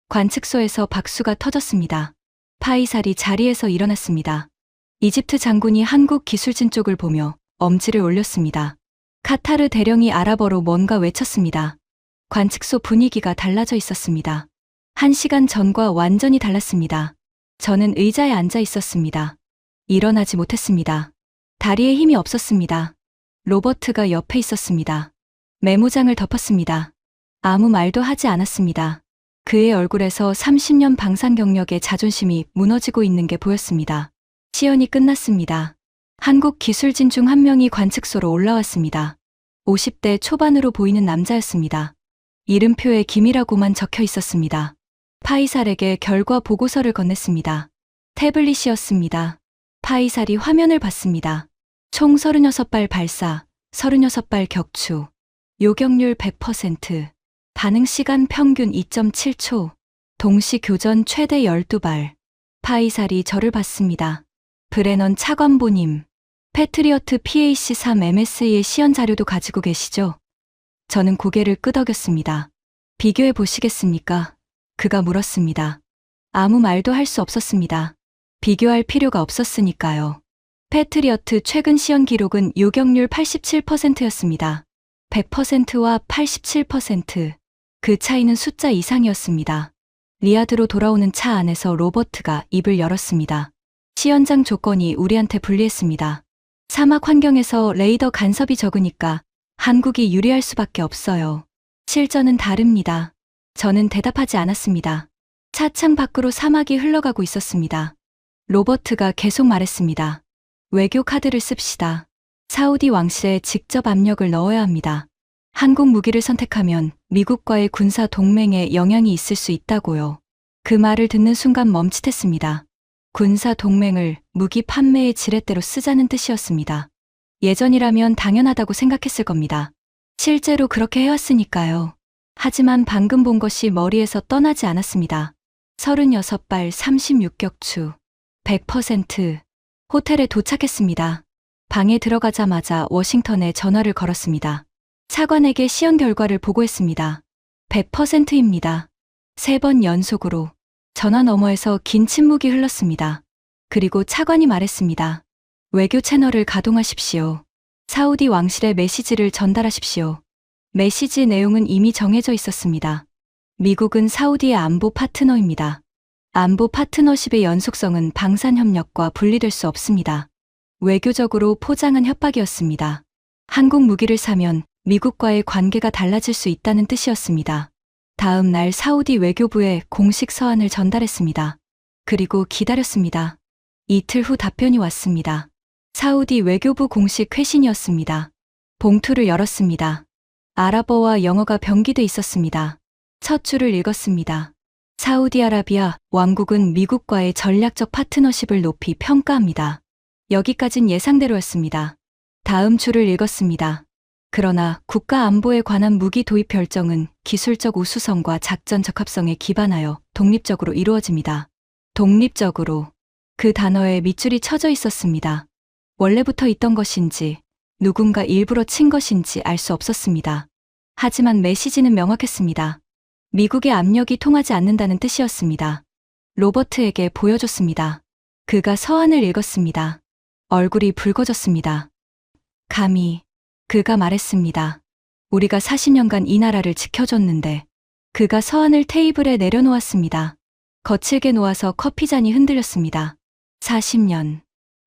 관측소에서 박수가 터졌습니다. 파이살이 자리에서 일어났습니다. 이집트 장군이 한국 기술진 쪽을 보며 엄지를 올렸습니다. 카타르 대령이 아랍어로 뭔가 외쳤습니다. 관측소 분위기가 달라져 있었습니다. 1시간 전과 완전히 달랐습니다. 저는 의자에 앉아 있었습니다. 일어나지 못했습니다. 다리에 힘이 없었습니다. 로버트가 옆에 있었습니다. 메모장을 덮었습니다. 아무 말도 하지 않았습니다. 그의 얼굴에서 30년 방산 경력의 자존심이 무너지고 있는 게 보였습니다. 시연이 끝났습니다. 한국 기술진 중 한 명이 관측소로 올라왔습니다. 50대 초반으로 보이는 남자였습니다. 이름표에 김이라고만 적혀 있었습니다. 파이살에게 결과 보고서를 건넸습니다. 태블릿이었습니다. 파이살이 화면을 봤습니다. 총 36발 발사, 36발 격추, 요격률 100%, 반응시간 평균 2.7초, 동시 교전 최대 12발. 파이살이 저를 봤습니다. 브레넌 차관보님, 패트리어트 PAC-3 MSE의 시연 자료도 가지고 계시죠? 저는 고개를 끄덕였습니다. 비교해 보시겠습니까? 그가 물었습니다. 아무 말도 할 수 없었습니다. 비교할 필요가 없었으니까요. 패트리어트 최근 시연 기록은 요격률 87%였습니다. 100%와 87%. 그 차이는 숫자 이상이었습니다. 리야드로 돌아오는 차 안에서 로버트가 입을 열었습니다. 시연장 조건이 우리한테 불리했습니다. 사막 환경에서 레이더 간섭이 적으니까 한국이 유리할 수밖에 없어요. 실전은 다릅니다. 저는 대답하지 않았습니다. 차창 밖으로 사막이 흘러가고 있었습니다. 로버트가 계속 말했습니다. 외교 카드를 씁시다. 사우디 왕실에 직접 압력을 넣어야 합니다. 한국 무기를 선택하면 미국과의 군사 동맹에 영향이 있을 수 있다고요. 그 말을 듣는 순간 멈칫했습니다. 군사 동맹을 무기 판매의 지렛대로 쓰자는 뜻이었습니다. 예전이라면 당연하다고 생각했을 겁니다. 실제로 그렇게 해왔으니까요. 하지만 방금 본 것이 머리에서 떠나지 않았습니다. 36발 36격추. 100%. 호텔에 도착했습니다. 방에 들어가자마자 워싱턴에 전화를 걸었습니다. 차관에게 시연 결과를 보고했습니다. 100%입니다. 3번 연속으로. 전화 너머에서 긴 침묵이 흘렀습니다. 그리고 차관이 말했습니다. 외교 채널을 가동하십시오. 사우디 왕실의 메시지를 전달하십시오. 메시지 내용은 이미 정해져 있었습니다. 미국은 사우디의 안보 파트너입니다. 안보 파트너십의 연속성은 방산협력과 분리될 수 없습니다. 외교적으로 포장한 협박이었습니다. 한국 무기를 사면 미국과의 관계가 달라질 수 있다는 뜻이었습니다. 다음 날 사우디 외교부에 공식 서한을 전달했습니다. 그리고 기다렸습니다. 이틀 후 답변이 왔습니다. 사우디 외교부 공식 회신이었습니다. 봉투를 열었습니다. 아랍어와 영어가 병기돼 있었습니다. 첫 줄을 읽었습니다. 사우디아라비아 왕국은 미국과의 전략적 파트너십을 높이 평가합니다. 여기까진 예상대로였습니다. 다음 줄을 읽었습니다. 그러나 국가 안보에 관한 무기 도입 결정은 기술적 우수성과 작전 적합성에 기반하여 독립적으로 이루어집니다. 독립적으로. 그 단어에 밑줄이 쳐져 있었습니다. 원래부터 있던 것인지 누군가 일부러 친 것인지 알 수 없었습니다. 하지만 메시지는 명확했습니다. 미국의 압력이 통하지 않는다는 뜻이었습니다. 로버트에게 보여줬습니다. 그가 서한을 읽었습니다. 얼굴이 붉어졌습니다. 감히. 그가 말했습니다. 우리가 40년간 이 나라를 지켜줬는데. 그가 서한을 테이블에 내려놓았습니다. 거칠게 놓아서 커피잔이 흔들렸습니다. 40년.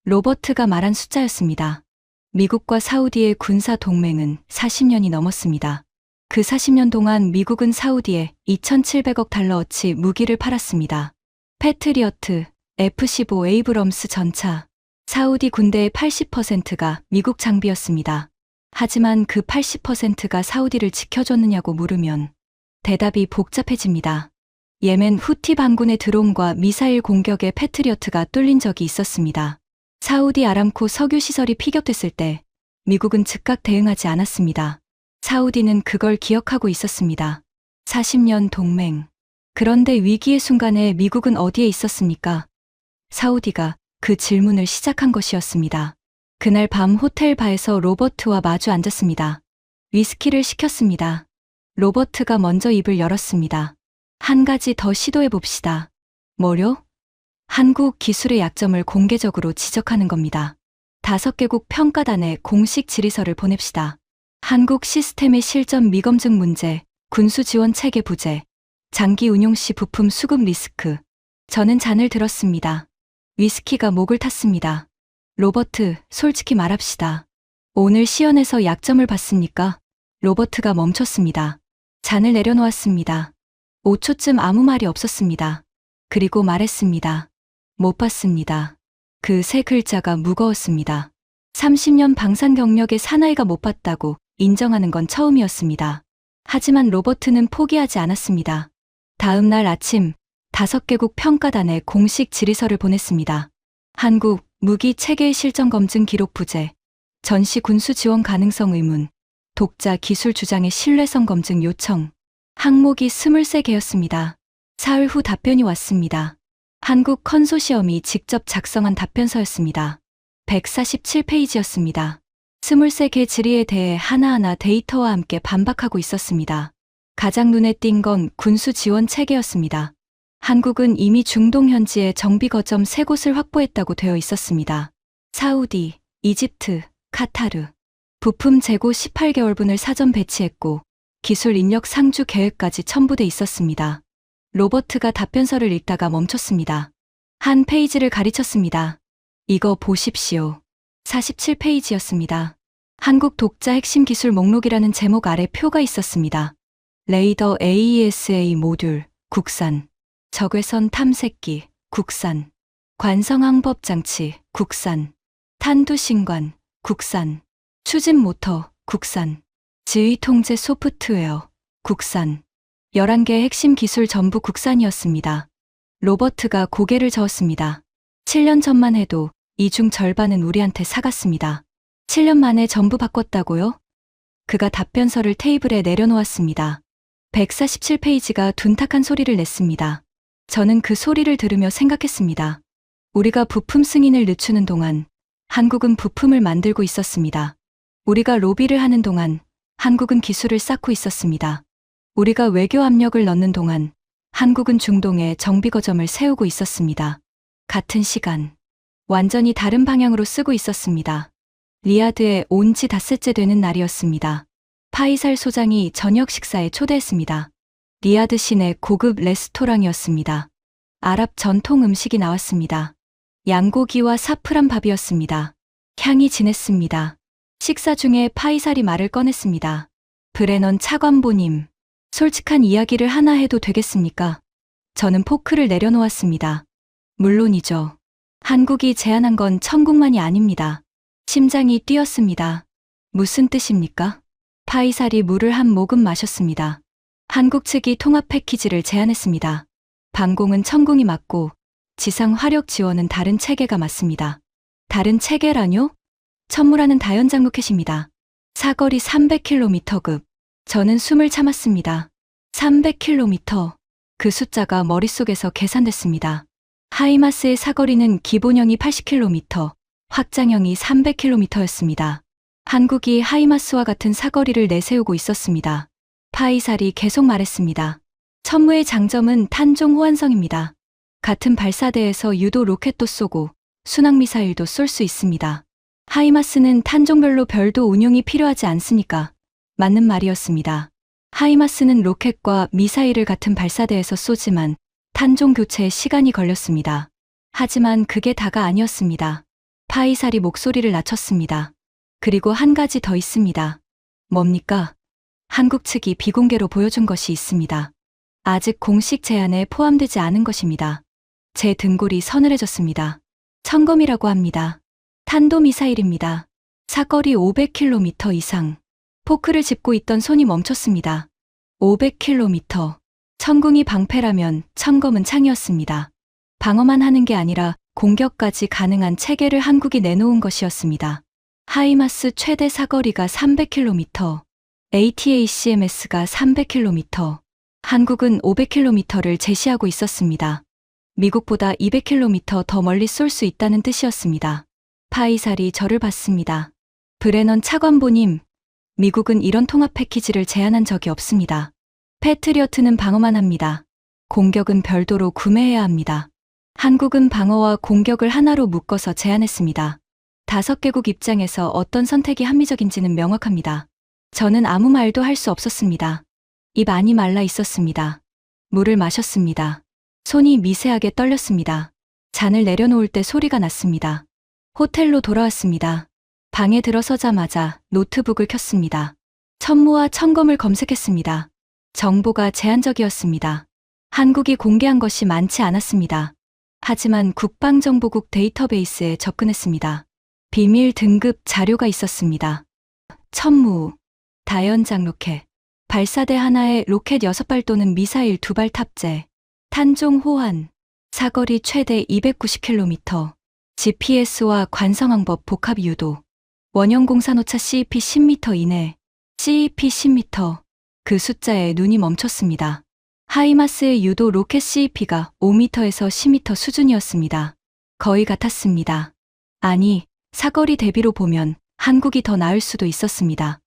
로버트가 말한 숫자였습니다. 미국과 사우디의 군사 동맹은 40년이 넘었습니다. 그 40년 동안 미국은 사우디에 2,700억 달러어치 무기를 팔았습니다. 패트리어트, F-15 에이브럼스 전차. 사우디 군대의 80%가 미국 장비였습니다. 하지만 그 80%가 사우디를 지켜줬느냐고 물으면 대답이 복잡해집니다. 예멘 후티 반군의 드론과 미사일 공격에 패트리어트가 뚫린 적이 있었습니다. 사우디 아람코 석유 시설이 피격됐을 때 미국은 즉각 대응하지 않았습니다. 사우디는 그걸 기억하고 있었습니다. 40년 동맹. 그런데 위기의 순간에 미국은 어디에 있었습니까? 사우디가 그 질문을 시작한 것이었습니다. 그날 밤 호텔 바에서 로버트와 마주 앉았습니다. 위스키를 시켰습니다. 로버트가 먼저 입을 열었습니다. 한 가지 더 시도해 봅시다. 뭐요? 한국 기술의 약점을 공개적으로 지적하는 겁니다. 5개국 평가단에 공식 질의서를 보냅시다. 한국 시스템의 실전 미검증 문제, 군수 지원 체계 부재, 장기 운용 시 부품 수급 리스크. 저는 잔을 들었습니다. 위스키가 목을 탔습니다. 로버트, 솔직히 말합시다. 오늘 시연에서 약점을 봤습니까? 로버트가 멈췄습니다. 잔을 내려놓았습니다. 5초쯤 아무 말이 없었습니다. 그리고 말했습니다. 못 봤습니다. 그 세 글자가 무거웠습니다. 30년 방산 경력의 사나이가 못 봤다고 인정하는 건 처음이었습니다. 하지만 로버트는 포기하지 않았습니다. 다음 날 아침 5개국 평가단에 공식 질의서를 보냈습니다. 한국 무기 체계의 실전 검증 기록 부재, 전시 군수 지원 가능성 의문, 독자 기술 주장의 신뢰성 검증 요청. 항목이 23개였습니다. 사흘 후 답변이 왔습니다. 한국 컨소시엄이 직접 작성한 답변서였습니다. 147페이지였습니다. 23개 질의에 대해 하나하나 데이터와 함께 반박하고 있었습니다. 가장 눈에 띈 건 군수 지원 체계였습니다. 한국은 이미 중동 현지에 정비 거점 3곳을 확보했다고 되어 있었습니다. 사우디, 이집트, 카타르. 부품 재고 18개월분을 사전 배치했고 기술 인력 상주 계획까지 첨부돼 있었습니다. 로버트가 답변서를 읽다가 멈췄습니다. 한 페이지를 가리쳤습니다. 이거 보십시오. 47페이지였습니다. 한국 독자 핵심 기술 목록이라는 제목 아래 표가 있었습니다. 레이더 AESA 모듈, 국산. 적외선 탐색기, 국산. 관성항법 장치, 국산. 탄두신관, 국산. 추진 모터, 국산. 지휘 통제 소프트웨어, 국산. 11개의 핵심 기술 전부 국산이었습니다. 로버트가 고개를 저었습니다. 7년 전만 해도 이 중 절반은 우리한테 사갔습니다. 7년 만에 전부 바꿨다고요? 그가 답변서를 테이블에 내려놓았습니다. 147페이지가 둔탁한 소리를 냈습니다. 저는 그 소리를 들으며 생각했습니다. 우리가 부품 승인을 늦추는 동안 한국은 부품을 만들고 있었습니다. 우리가 로비를 하는 동안 한국은 기술을 쌓고 있었습니다. 우리가 외교 압력을 넣는 동안 한국은 중동에 정비거점을 세우고 있었습니다. 같은 시간, 완전히 다른 방향으로 쓰고 있었습니다. 리야드에 온 지 닷새째 되는 날이었습니다. 파이살 소장이 저녁 식사에 초대했습니다. 리야드 시내 고급 레스토랑이었습니다. 아랍 전통 음식이 나왔습니다. 양고기와 사프란 밥이었습니다. 향이 진했습니다. 식사 중에 파이살이 말을 꺼냈습니다. 브레넌 차관보님, 솔직한 이야기를 하나 해도 되겠습니까? 저는 포크를 내려놓았습니다. 물론이죠. 한국이 제안한 건 천국만이 아닙니다. 심장이 뛰었습니다. 무슨 뜻입니까? 파이살이 물을 한 모금 마셨습니다. 한국 측이 통합 패키지를 제안했습니다. 방공은 천궁이 맞고 지상 화력 지원은 다른 체계가 맞습니다. 다른 체계라뇨? 천무라는 다연장 로켓입니다. 사거리 300km급. 저는 숨을 참았습니다. 300km. 그 숫자가 머릿속에서 계산됐습니다. 하이마스의 사거리는 기본형이 80km, 확장형이 300km였습니다. 한국이 하이마스와 같은 사거리를 내세우고 있었습니다. 파이살이 계속 말했습니다. 천무의 장점은 탄종 호환성입니다. 같은 발사대에서 유도 로켓도 쏘고 순항미사일도 쏠 수 있습니다. 하이마스는 탄종별로 별도 운용이 필요하지 않으니까 맞는 말이었습니다. 하이마스는 로켓과 미사일을 같은 발사대에서 쏘지만 탄종 교체에 시간이 걸렸습니다. 하지만 그게 다가 아니었습니다. 파이살이 목소리를 낮췄습니다. 그리고 한 가지 더 있습니다. 뭡니까? 한국 측이 비공개로 보여준 것이 있습니다. 아직 공식 제안에 포함되지 않은 것입니다. 제 등골이 서늘해졌습니다. 천검이라고 합니다. 탄도미사일입니다. 사거리 500km 이상. 포크를 짚고 있던 손이 멈췄습니다. 500km. 천궁이 방패라면 천검은 창이었습니다. 방어만 하는 게 아니라 공격까지 가능한 체계를 한국이 내놓은 것이었습니다. 하이마스 최대 사거리가 300km, ATACMS가 300km, 한국은 500km를 제시하고 있었습니다. 미국보다 200km 더 멀리 쏠 수 있다는 뜻이었습니다. 파이살이 저를 봤습니다. 브레넌 차관보님, 미국은 이런 통합 패키지를 제안한 적이 없습니다. 패트리어트는 방어만 합니다. 공격은 별도로 구매해야 합니다. 한국은 방어와 공격을 하나로 묶어서 제안했습니다. 5개국 입장에서 어떤 선택이 합리적인지는 명확합니다. 저는 아무 말도 할 수 없었습니다. 입 안이 말라 있었습니다. 물을 마셨습니다. 손이 미세하게 떨렸습니다. 잔을 내려놓을 때 소리가 났습니다. 호텔로 돌아왔습니다. 방에 들어서자마자 노트북을 켰습니다. 천무와 천검을 검색했습니다. 정보가 제한적이었습니다. 한국이 공개한 것이 많지 않았습니다. 하지만 국방정보국 데이터베이스에 접근했습니다. 비밀 등급 자료가 있었습니다. 천무, 다연장 로켓, 발사대 하나에 로켓 6발 또는 미사일 2발 탑재, 탄종 호환, 사거리 최대 290km, GPS와 관성항법 복합 유도, 원형 공산오차 CEP 10m 이내, CEP 10m, 그 숫자에 눈이 멈췄습니다. 하이마스의 유도 로켓 CEP가 5m에서 10m 수준이었습니다. 거의 같았습니다. 아니, 사거리 대비로 보면 한국이 더 나을 수도 있었습니다.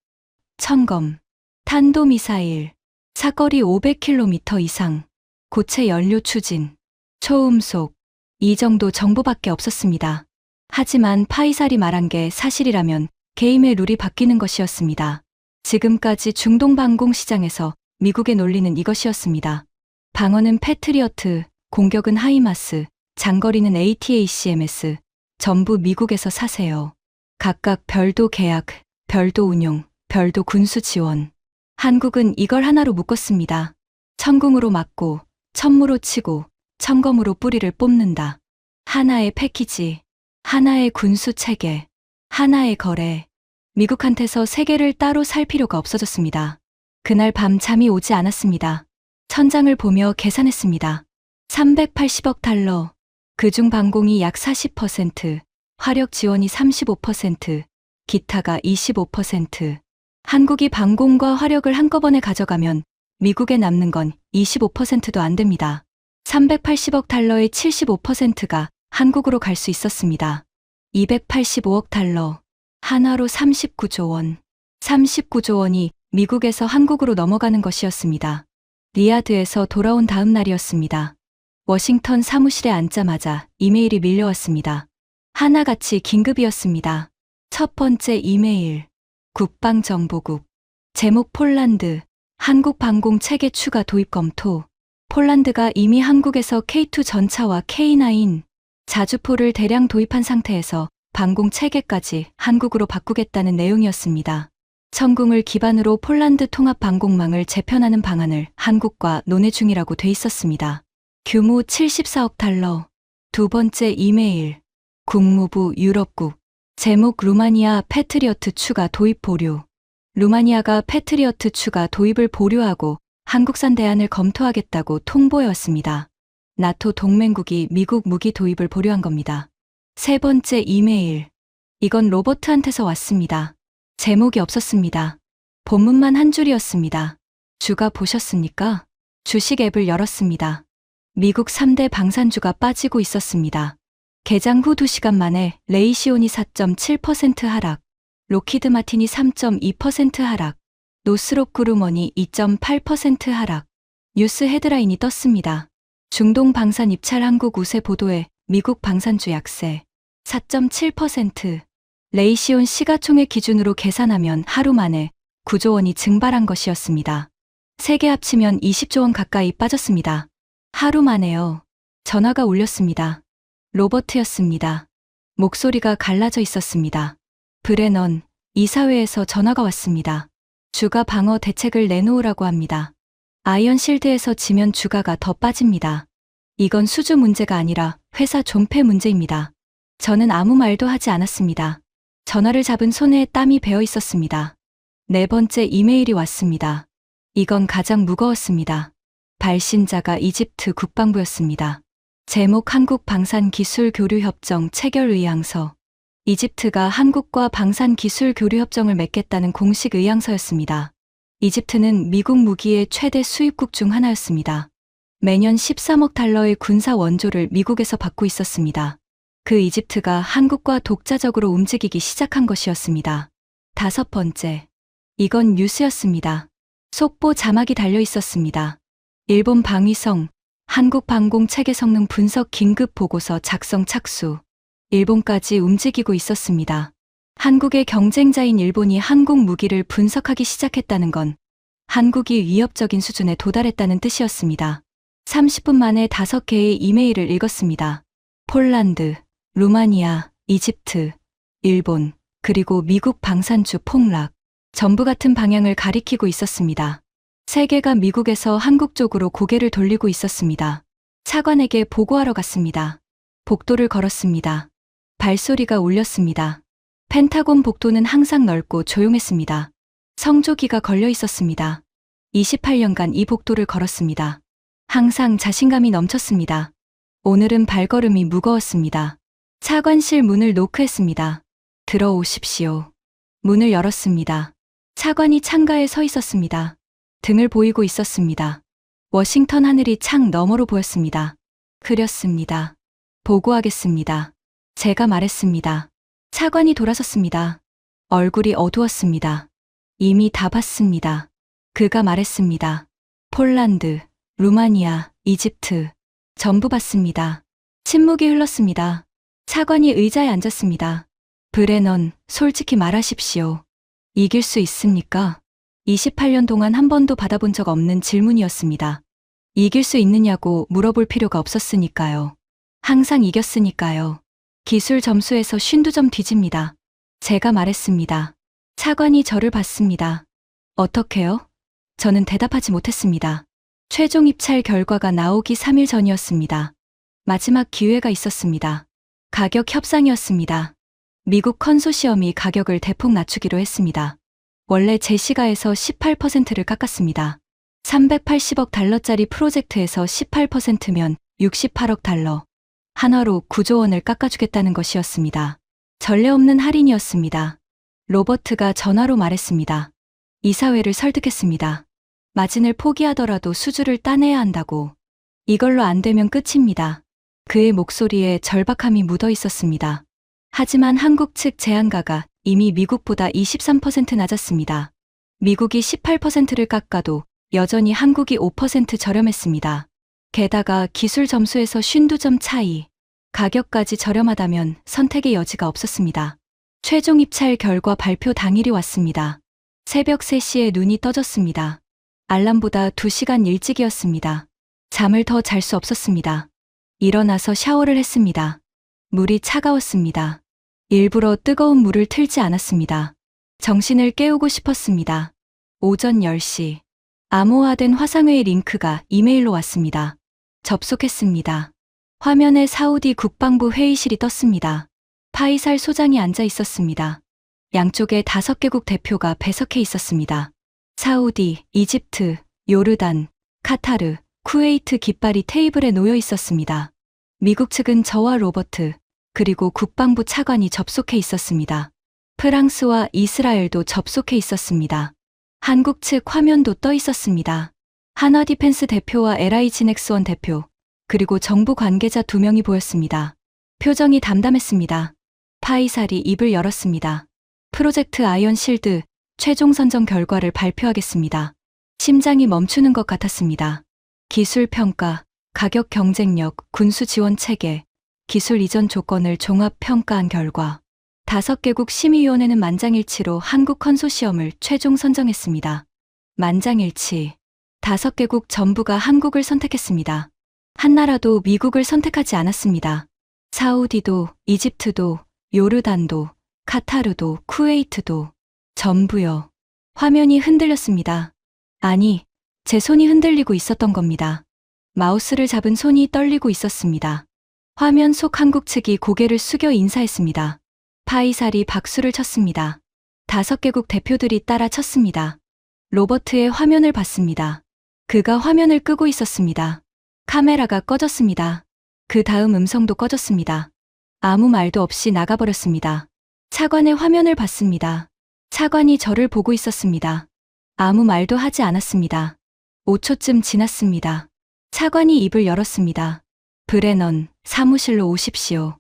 천검, 탄도미사일, 사거리 500km 이상, 고체 연료 추진, 초음속, 이 정도 정보밖에 없었습니다. 하지만 파이살이 말한 게 사실이라면 게임의 룰이 바뀌는 것이었습니다. 지금까지 중동 방공 시장에서 미국의 논리는 이것이었습니다. 방어는 패트리어트, 공격은 하이마스, 장거리는 ATACMS, 전부 미국에서 사세요. 각각 별도 계약, 별도 운용, 별도 군수 지원. 한국은 이걸 하나로 묶었습니다. 천궁으로 막고, 천무로 치고, 천검으로 뿌리를 뽑는다. 하나의 패키지, 하나의 군수 체계, 하나의 거래. 미국한테서 세계를 따로 살 필요가 없어졌습니다. 그날 밤 잠이 오지 않았습니다. 천장을 보며 계산했습니다. 380억 달러. 그중 방공이 약 40%, 화력 지원이 35%, 기타가 25%. 한국이 방공과 화력을 한꺼번에 가져가면 미국에 남는 건 25%도 안 됩니다. 380억 달러의 75%가 한국으로 갈 수 있었습니다. 285억 달러. 한화로 39조 원. 39조 원이 미국에서 한국으로 넘어가는 것이었습니다. 리야드에서 돌아온 다음 날이었습니다. 워싱턴 사무실에 앉자마자 이메일이 밀려왔습니다. 하나같이 긴급이었습니다. 첫 번째 이메일. 국방정보국. 제목 폴란드. 한국 방공 체계 추가 도입 검토. 폴란드가 이미 한국에서 K2 전차와 K9 자주포를 대량 도입한 상태에서 방공 체계까지 한국으로 바꾸겠다는 내용이었습니다. 천궁을 기반으로 폴란드 통합 방공망을 재편하는 방안을 한국과 논의 중이라고 돼 있었습니다. 규모 74억 달러. 두 번째 이메일. 국무부 유럽국. 제목 루마니아 패트리어트 추가 도입 보류. 루마니아가 패트리어트 추가 도입을 보류하고 한국산 대안을 검토하겠다고 통보해왔습니다. 나토 동맹국이 미국 무기 도입을 보류한 겁니다. 세 번째 이메일. 이건 로버트한테서 왔습니다. 제목이 없었습니다. 본문만 한 줄이었습니다. 주가 보셨습니까? 주식 앱을 열었습니다. 미국 3대 방산주가 빠지고 있었습니다. 개장 후 2시간 만에 레이시온이 4.7% 하락, 로키드 마틴이 3.2% 하락, 노스롭 그루먼이 2.8% 하락. 뉴스 헤드라인이 떴습니다. 중동 방산 입찰 한국 우세 보도에 미국 방산주 약세 4.7%. 레이시온 시가총액 기준으로 계산하면 하루 만에 9조 원이 증발한 것이었습니다. 세 개 합치면 20조 원 가까이 빠졌습니다. 하루 만에요. 전화가 울렸습니다. 로버트였습니다. 목소리가 갈라져 있었습니다. 브레넌, 이사회에서 전화가 왔습니다. 주가 방어 대책을 내놓으라고 합니다. 아이언 실드에서 지면 주가가 더 빠집니다. 이건 수주 문제가 아니라 회사 존폐 문제입니다. 저는 아무 말도 하지 않았습니다. 전화를 잡은 손에 땀이 배어 있었습니다. 네 번째 이메일이 왔습니다. 이건 가장 무거웠습니다. 발신자가 이집트 국방부였습니다. 제목 한국 방산 기술 교류 협정 체결 의향서. 이집트가 한국과 방산 기술 교류 협정을 맺겠다는 공식 의향서였습니다. 이집트는 미국 무기의 최대 수입국 중 하나였습니다. 매년 13억 달러의 군사 원조를 미국에서 받고 있었습니다. 그 이집트가 한국과 독자적으로 움직이기 시작한 것이었습니다. 다섯 번째. 이건 뉴스였습니다. 속보 자막이 달려 있었습니다. 일본 방위성, 한국 방공 체계 성능 분석 긴급 보고서 작성 착수. 일본까지 움직이고 있었습니다. 한국의 경쟁자인 일본이 한국 무기를 분석하기 시작했다는 건 한국이 위협적인 수준에 도달했다는 뜻이었습니다. 30분 만에 5개의 이메일을 읽었습니다. 폴란드, 루마니아, 이집트, 일본, 그리고 미국 방산주 폭락. 전부 같은 방향을 가리키고 있었습니다. 세계가 미국에서 한국 쪽으로 고개를 돌리고 있었습니다. 차관에게 보고하러 갔습니다. 복도를 걸었습니다. 발소리가 울렸습니다. 펜타곤 복도는 항상 넓고 조용했습니다. 성조기가 걸려 있었습니다. 28년간 이 복도를 걸었습니다. 항상 자신감이 넘쳤습니다. 오늘은 발걸음이 무거웠습니다. 차관실 문을 노크했습니다. 들어오십시오. 문을 열었습니다. 차관이 창가에 서 있었습니다. 등을 보이고 있었습니다. 워싱턴 하늘이 창 너머로 보였습니다. 그렸습니다. 보고하겠습니다. 제가 말했습니다. 차관이 돌아섰습니다. 얼굴이 어두웠습니다. 이미 다 봤습니다. 그가 말했습니다. 폴란드, 루마니아, 이집트. 전부 봤습니다. 침묵이 흘렀습니다. 차관이 의자에 앉았습니다. 브레넌, 솔직히 말하십시오. 이길 수 있습니까? 28년 동안 한 번도 받아본 적 없는 질문이었습니다. 이길 수 있느냐고 물어볼 필요가 없었으니까요. 항상 이겼으니까요. 기술 점수에서 52점 뒤집니다. 제가 말했습니다. 차관이 저를 봤습니다. 어떻게요? 저는 대답하지 못했습니다. 최종 입찰 결과가 나오기 3일 전이었습니다. 마지막 기회가 있었습니다. 가격 협상이었습니다. 미국 컨소시엄이 가격을 대폭 낮추기로 했습니다. 원래 제시가에서 18%를 깎았습니다. 380억 달러짜리 프로젝트에서 18%면 68억 달러. 한화로 9조 원을 깎아주겠다는 것이었습니다. 전례 없는 할인이었습니다. 로버트가 전화로 말했습니다. 이사회를 설득했습니다. 마진을 포기하더라도 수주를 따내야 한다고. 이걸로 안 되면 끝입니다. 그의 목소리에 절박함이 묻어 있었습니다. 하지만 한국 측 제안가가 이미 미국보다 23% 낮았습니다. 미국이 18%를 깎아도 여전히 한국이 5% 저렴했습니다. 게다가 기술 점수에서 52점 차이, 가격까지 저렴하다면 선택의 여지가 없었습니다. 최종 입찰 결과 발표 당일이 왔습니다. 새벽 3시에 눈이 떠졌습니다. 알람보다 2시간 일찍이었습니다. 잠을 더 잘 수 없었습니다. 일어나서 샤워를 했습니다. 물이 차가웠습니다. 일부러 뜨거운 물을 틀지 않았습니다. 정신을 깨우고 싶었습니다. 오전 10시. 암호화된 화상회의 링크가 이메일로 왔습니다. 접속했습니다. 화면에 사우디 국방부 회의실이 떴습니다. 파이살 소장이 앉아 있었습니다. 양쪽에 5개국 대표가 배석해 있었습니다. 사우디, 이집트, 요르단, 카타르, 쿠웨이트 깃발이 테이블에 놓여 있었습니다. 미국 측은 저와 로버트, 그리고 국방부 차관이 접속해 있었습니다. 프랑스와 이스라엘도 접속해 있었습니다. 한국 측 화면도 떠 있었습니다. 한화디펜스 대표와 LI지넥스원 대표, 그리고 정부 관계자 2명이 보였습니다. 표정이 담담했습니다. 파이살이 입을 열었습니다. 프로젝트 아이언 실드 최종 선정 결과를 발표하겠습니다. 심장이 멈추는 것 같았습니다. 기술 평가, 가격 경쟁력, 군수 지원 체계, 기술 이전 조건을 종합 평가한 결과 5개국 심의위원회는 만장일치로 한국 컨소시엄을 최종 선정했습니다. 만장일치. 5개국 전부가 한국을 선택했습니다. 한 나라도 미국을 선택하지 않았습니다. 사우디도, 이집트도, 요르단도, 카타르도, 쿠웨이트도, 전부요. 화면이 흔들렸습니다. 아니, 제 손이 흔들리고 있었던 겁니다. 마우스를 잡은 손이 떨리고 있었습니다. 화면 속 한국 측이 고개를 숙여 인사했습니다. 파이살이 박수를 쳤습니다. 5개국 대표들이 따라 쳤습니다. 로버트의 화면을 봤습니다. 그가 화면을 끄고 있었습니다. 카메라가 꺼졌습니다. 그 다음 음성도 꺼졌습니다. 아무 말도 없이 나가버렸습니다. 차관의 화면을 봤습니다. 차관이 저를 보고 있었습니다. 아무 말도 하지 않았습니다. 5초쯤 지났습니다. 차관이 입을 열었습니다. 브레넌, 사무실로 오십시오.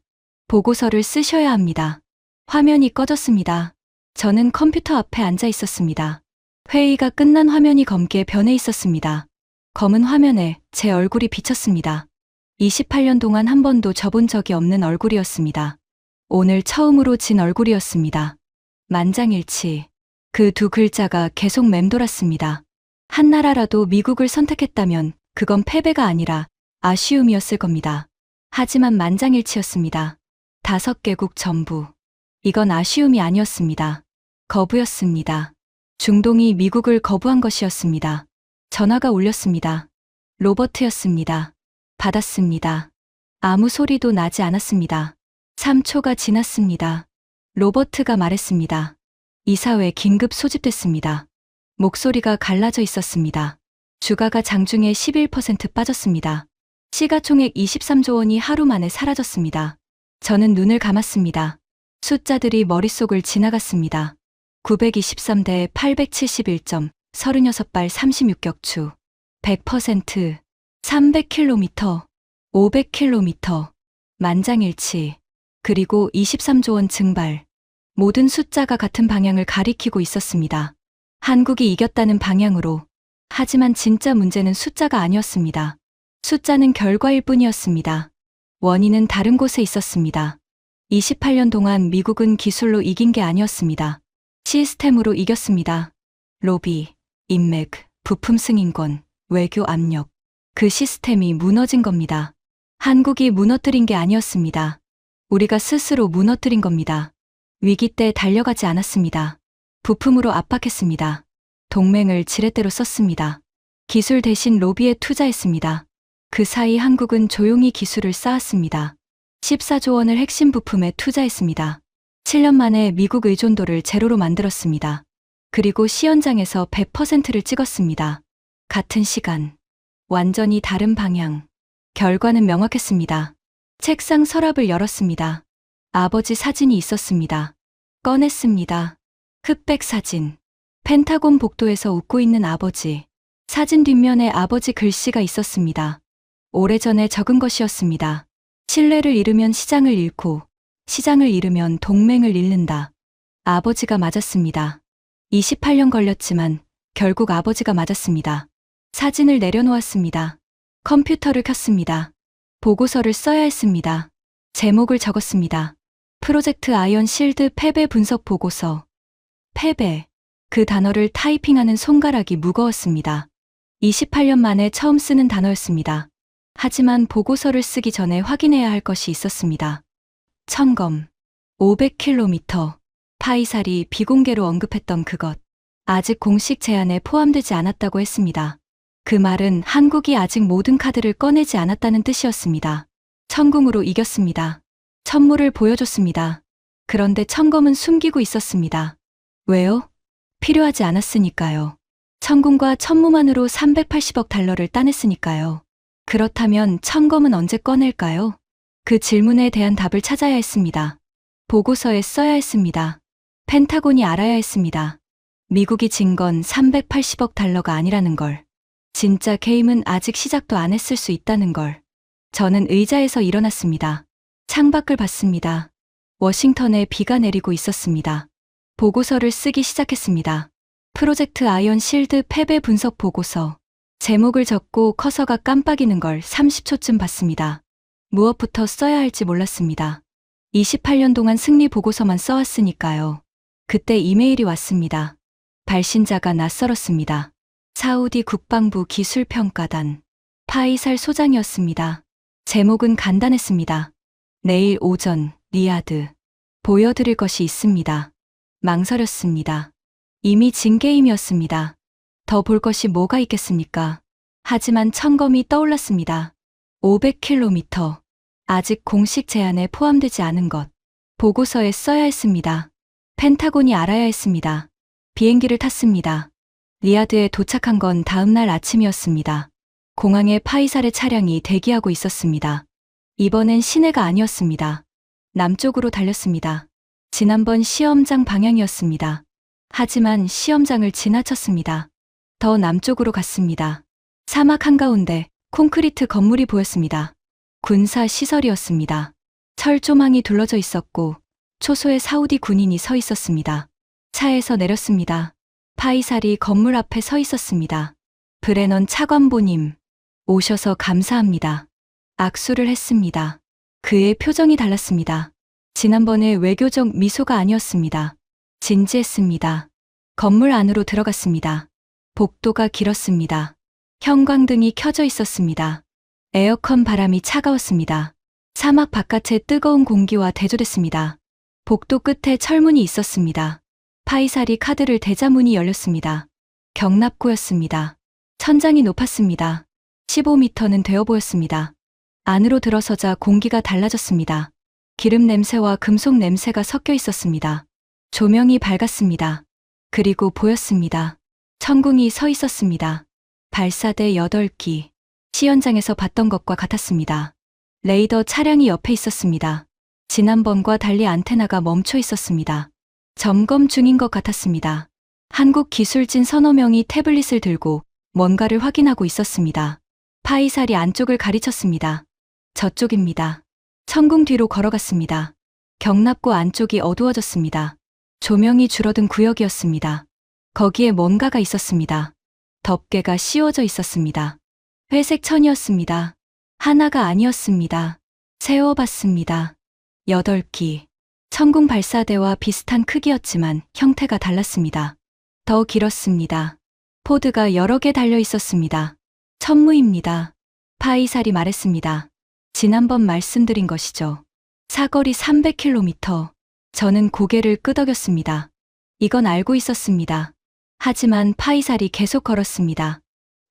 보고서를 쓰셔야 합니다. 화면이 꺼졌습니다. 저는 컴퓨터 앞에 앉아 있었습니다. 회의가 끝난 화면이 검게 변해 있었습니다. 검은 화면에 제 얼굴이 비쳤습니다. 28년 동안 한 번도 져본 적이 없는 얼굴이었습니다. 오늘 처음으로 진 얼굴이었습니다. 만장일치. 그 2글자가 계속 맴돌았습니다. 한 나라라도 미국을 선택했다면 그건 패배가 아니라 아쉬움이었을 겁니다. 하지만 만장일치였습니다. 5개국 전부. 이건 아쉬움이 아니었습니다. 거부였습니다. 중동이 미국을 거부한 것이었습니다. 전화가 울렸습니다. 로버트였습니다. 받았습니다. 아무 소리도 나지 않았습니다. 3초가 지났습니다. 로버트가 말했습니다. 이사회 긴급 소집됐습니다. 목소리가 갈라져 있었습니다. 주가가 장중에 11% 빠졌습니다. 시가총액 23조 원이 하루 만에 사라졌습니다. 저는 눈을 감았습니다. 숫자들이 머릿속을 지나갔습니다. 923대 871점, 36발 36격추, 100%, 300km, 500km, 만장일치, 그리고 23조 원 증발. 모든 숫자가 같은 방향을 가리키고 있었습니다. 한국이 이겼다는 방향으로. 하지만 진짜 문제는 숫자가 아니었습니다. 숫자는 결과일 뿐이었습니다. 원인은 다른 곳에 있었습니다. 28년 동안 미국은 기술로 이긴 게 아니었습니다. 시스템으로 이겼습니다. 로비, 인맥, 부품 승인권, 외교 압력. 그 시스템이 무너진 겁니다. 한국이 무너뜨린 게 아니었습니다. 우리가 스스로 무너뜨린 겁니다. 위기 때 달려가지 않았습니다. 부품으로 압박했습니다. 동맹을 지렛대로 썼습니다. 기술 대신 로비에 투자했습니다. 그 사이 한국은 조용히 기술을 쌓았습니다. 14조 원을 핵심 부품에 투자했습니다. 7년 만에 미국 의존도를 제로로 만들었습니다. 그리고 시연장에서 100%를 찍었습니다. 같은 시간. 완전히 다른 방향. 결과는 명확했습니다. 책상 서랍을 열었습니다. 아버지 사진이 있었습니다. 꺼냈습니다. 흑백 사진. 펜타곤 복도에서 웃고 있는 아버지. 사진 뒷면에 아버지 글씨가 있었습니다. 오래전에 적은 것이었습니다. 신뢰를 잃으면 시장을 잃고, 시장을 잃으면 동맹을 잃는다. 아버지가 맞았습니다. 28년 걸렸지만 결국 아버지가 맞았습니다. 사진을 내려놓았습니다. 컴퓨터를 켰습니다. 보고서를 써야 했습니다. 제목을 적었습니다. 프로젝트 아이언 실드 패배 분석 보고서. 패배. 그 단어를 타이핑하는 손가락이 무거웠습니다. 28년 만에 처음 쓰는 단어였습니다. 하지만 보고서를 쓰기 전에 확인해야 할 것이 있었습니다. 첨검. 500km. 파이살이 비공개로 언급했던 그것. 아직 공식 제안에 포함되지 않았다고 했습니다. 그 말은 한국이 아직 모든 카드를 꺼내지 않았다는 뜻이었습니다. 천궁으로 이겼습니다. 천물을 보여줬습니다. 그런데 천검은 숨기고 있었습니다. 왜요? 필요하지 않았으니까요. 천궁과 천무만으로 380억 달러를 따냈으니까요. 그렇다면 천검은 언제 꺼낼까요? 그 질문에 대한 답을 찾아야 했습니다. 보고서에 써야 했습니다. 펜타곤이 알아야 했습니다. 미국이 진 건 380억 달러가 아니라는 걸. 진짜 게임은 아직 시작도 안 했을 수 있다는 걸. 저는 의자에서 일어났습니다. 창밖을 봤습니다. 워싱턴에 비가 내리고 있었습니다. 보고서를 쓰기 시작했습니다. 프로젝트 아이언 실드 패배 분석 보고서. 제목을 적고 커서가 깜빡이는 걸 30초쯤 봤습니다. 무엇부터 써야 할지 몰랐습니다. 28년 동안 승리 보고서만 써왔으니까요. 그때 이메일이 왔습니다. 발신자가 낯설었습니다. 사우디 국방부 기술평가단. 파이살 소장이었습니다. 제목은 간단했습니다. 내일 오전 리야드. 보여드릴 것이 있습니다. 망설였습니다. 이미 진 게임이었습니다. 더 볼 것이 뭐가 있겠습니까? 하지만 천검이 떠올랐습니다. 500km. 아직 공식 제안에 포함되지 않은 것. 보고서에 써야 했습니다. 펜타곤이 알아야 했습니다. 비행기를 탔습니다. 리야드에 도착한 건 다음 날 아침이었습니다. 공항에 파이살의 차량이 대기하고 있었습니다. 이번엔 시내가 아니었습니다. 남쪽으로 달렸습니다. 지난번 시험장 방향이었습니다. 하지만 시험장을 지나쳤습니다. 더 남쪽으로 갔습니다. 사막 한가운데 콘크리트 건물이 보였습니다. 군사 시설이었습니다. 철조망이 둘러져 있었고 초소의 사우디 군인이 서 있었습니다. 차에서 내렸습니다. 파이살이 건물 앞에 서 있었습니다. 브레넌 차관보님, 오셔서 감사합니다. 악수를 했습니다. 그의 표정이 달랐습니다. 지난번의 외교적 미소가 아니었습니다. 진지했습니다. 건물 안으로 들어갔습니다. 복도가 길었습니다. 형광등이 켜져 있었습니다. 에어컨 바람이 차가웠습니다. 사막 바깥의 뜨거운 공기와 대조됐습니다. 복도 끝에 철문이 있었습니다. 파이살이 카드를 대자 문이 열렸습니다. 경납고였습니다. 천장이 높았습니다. 15m는 되어 보였습니다. 안으로 들어서자 공기가 달라졌습니다. 기름 냄새와 금속 냄새가 섞여 있었습니다. 조명이 밝았습니다. 그리고 보였습니다. 천궁이 서 있었습니다. 발사대 8기. 시연장에서 봤던 것과 같았습니다. 레이더 차량이 옆에 있었습니다. 지난번과 달리 안테나가 멈춰 있었습니다. 점검 중인 것 같았습니다. 한국 기술진 서너 명이 태블릿을 들고 뭔가를 확인하고 있었습니다. 파이살이 안쪽을 가리쳤습니다. 저쪽입니다. 천궁 뒤로 걸어갔습니다. 경납고 안쪽이 어두워졌습니다. 조명이 줄어든 구역이었습니다. 거기에 뭔가가 있었습니다. 덮개가 씌워져 있었습니다. 회색 천이었습니다. 하나가 아니었습니다. 세워봤습니다. 8기. 천궁 발사대와 비슷한 크기였지만 형태가 달랐습니다. 더 길었습니다. 포드가 여러 개 달려 있었습니다. 천무입니다. 파이살이 말했습니다. 지난번 말씀드린 것이죠. 사거리 300km. 저는 고개를 끄덕였습니다. 이건 알고 있었습니다. 하지만 파이살이 계속 걸었습니다.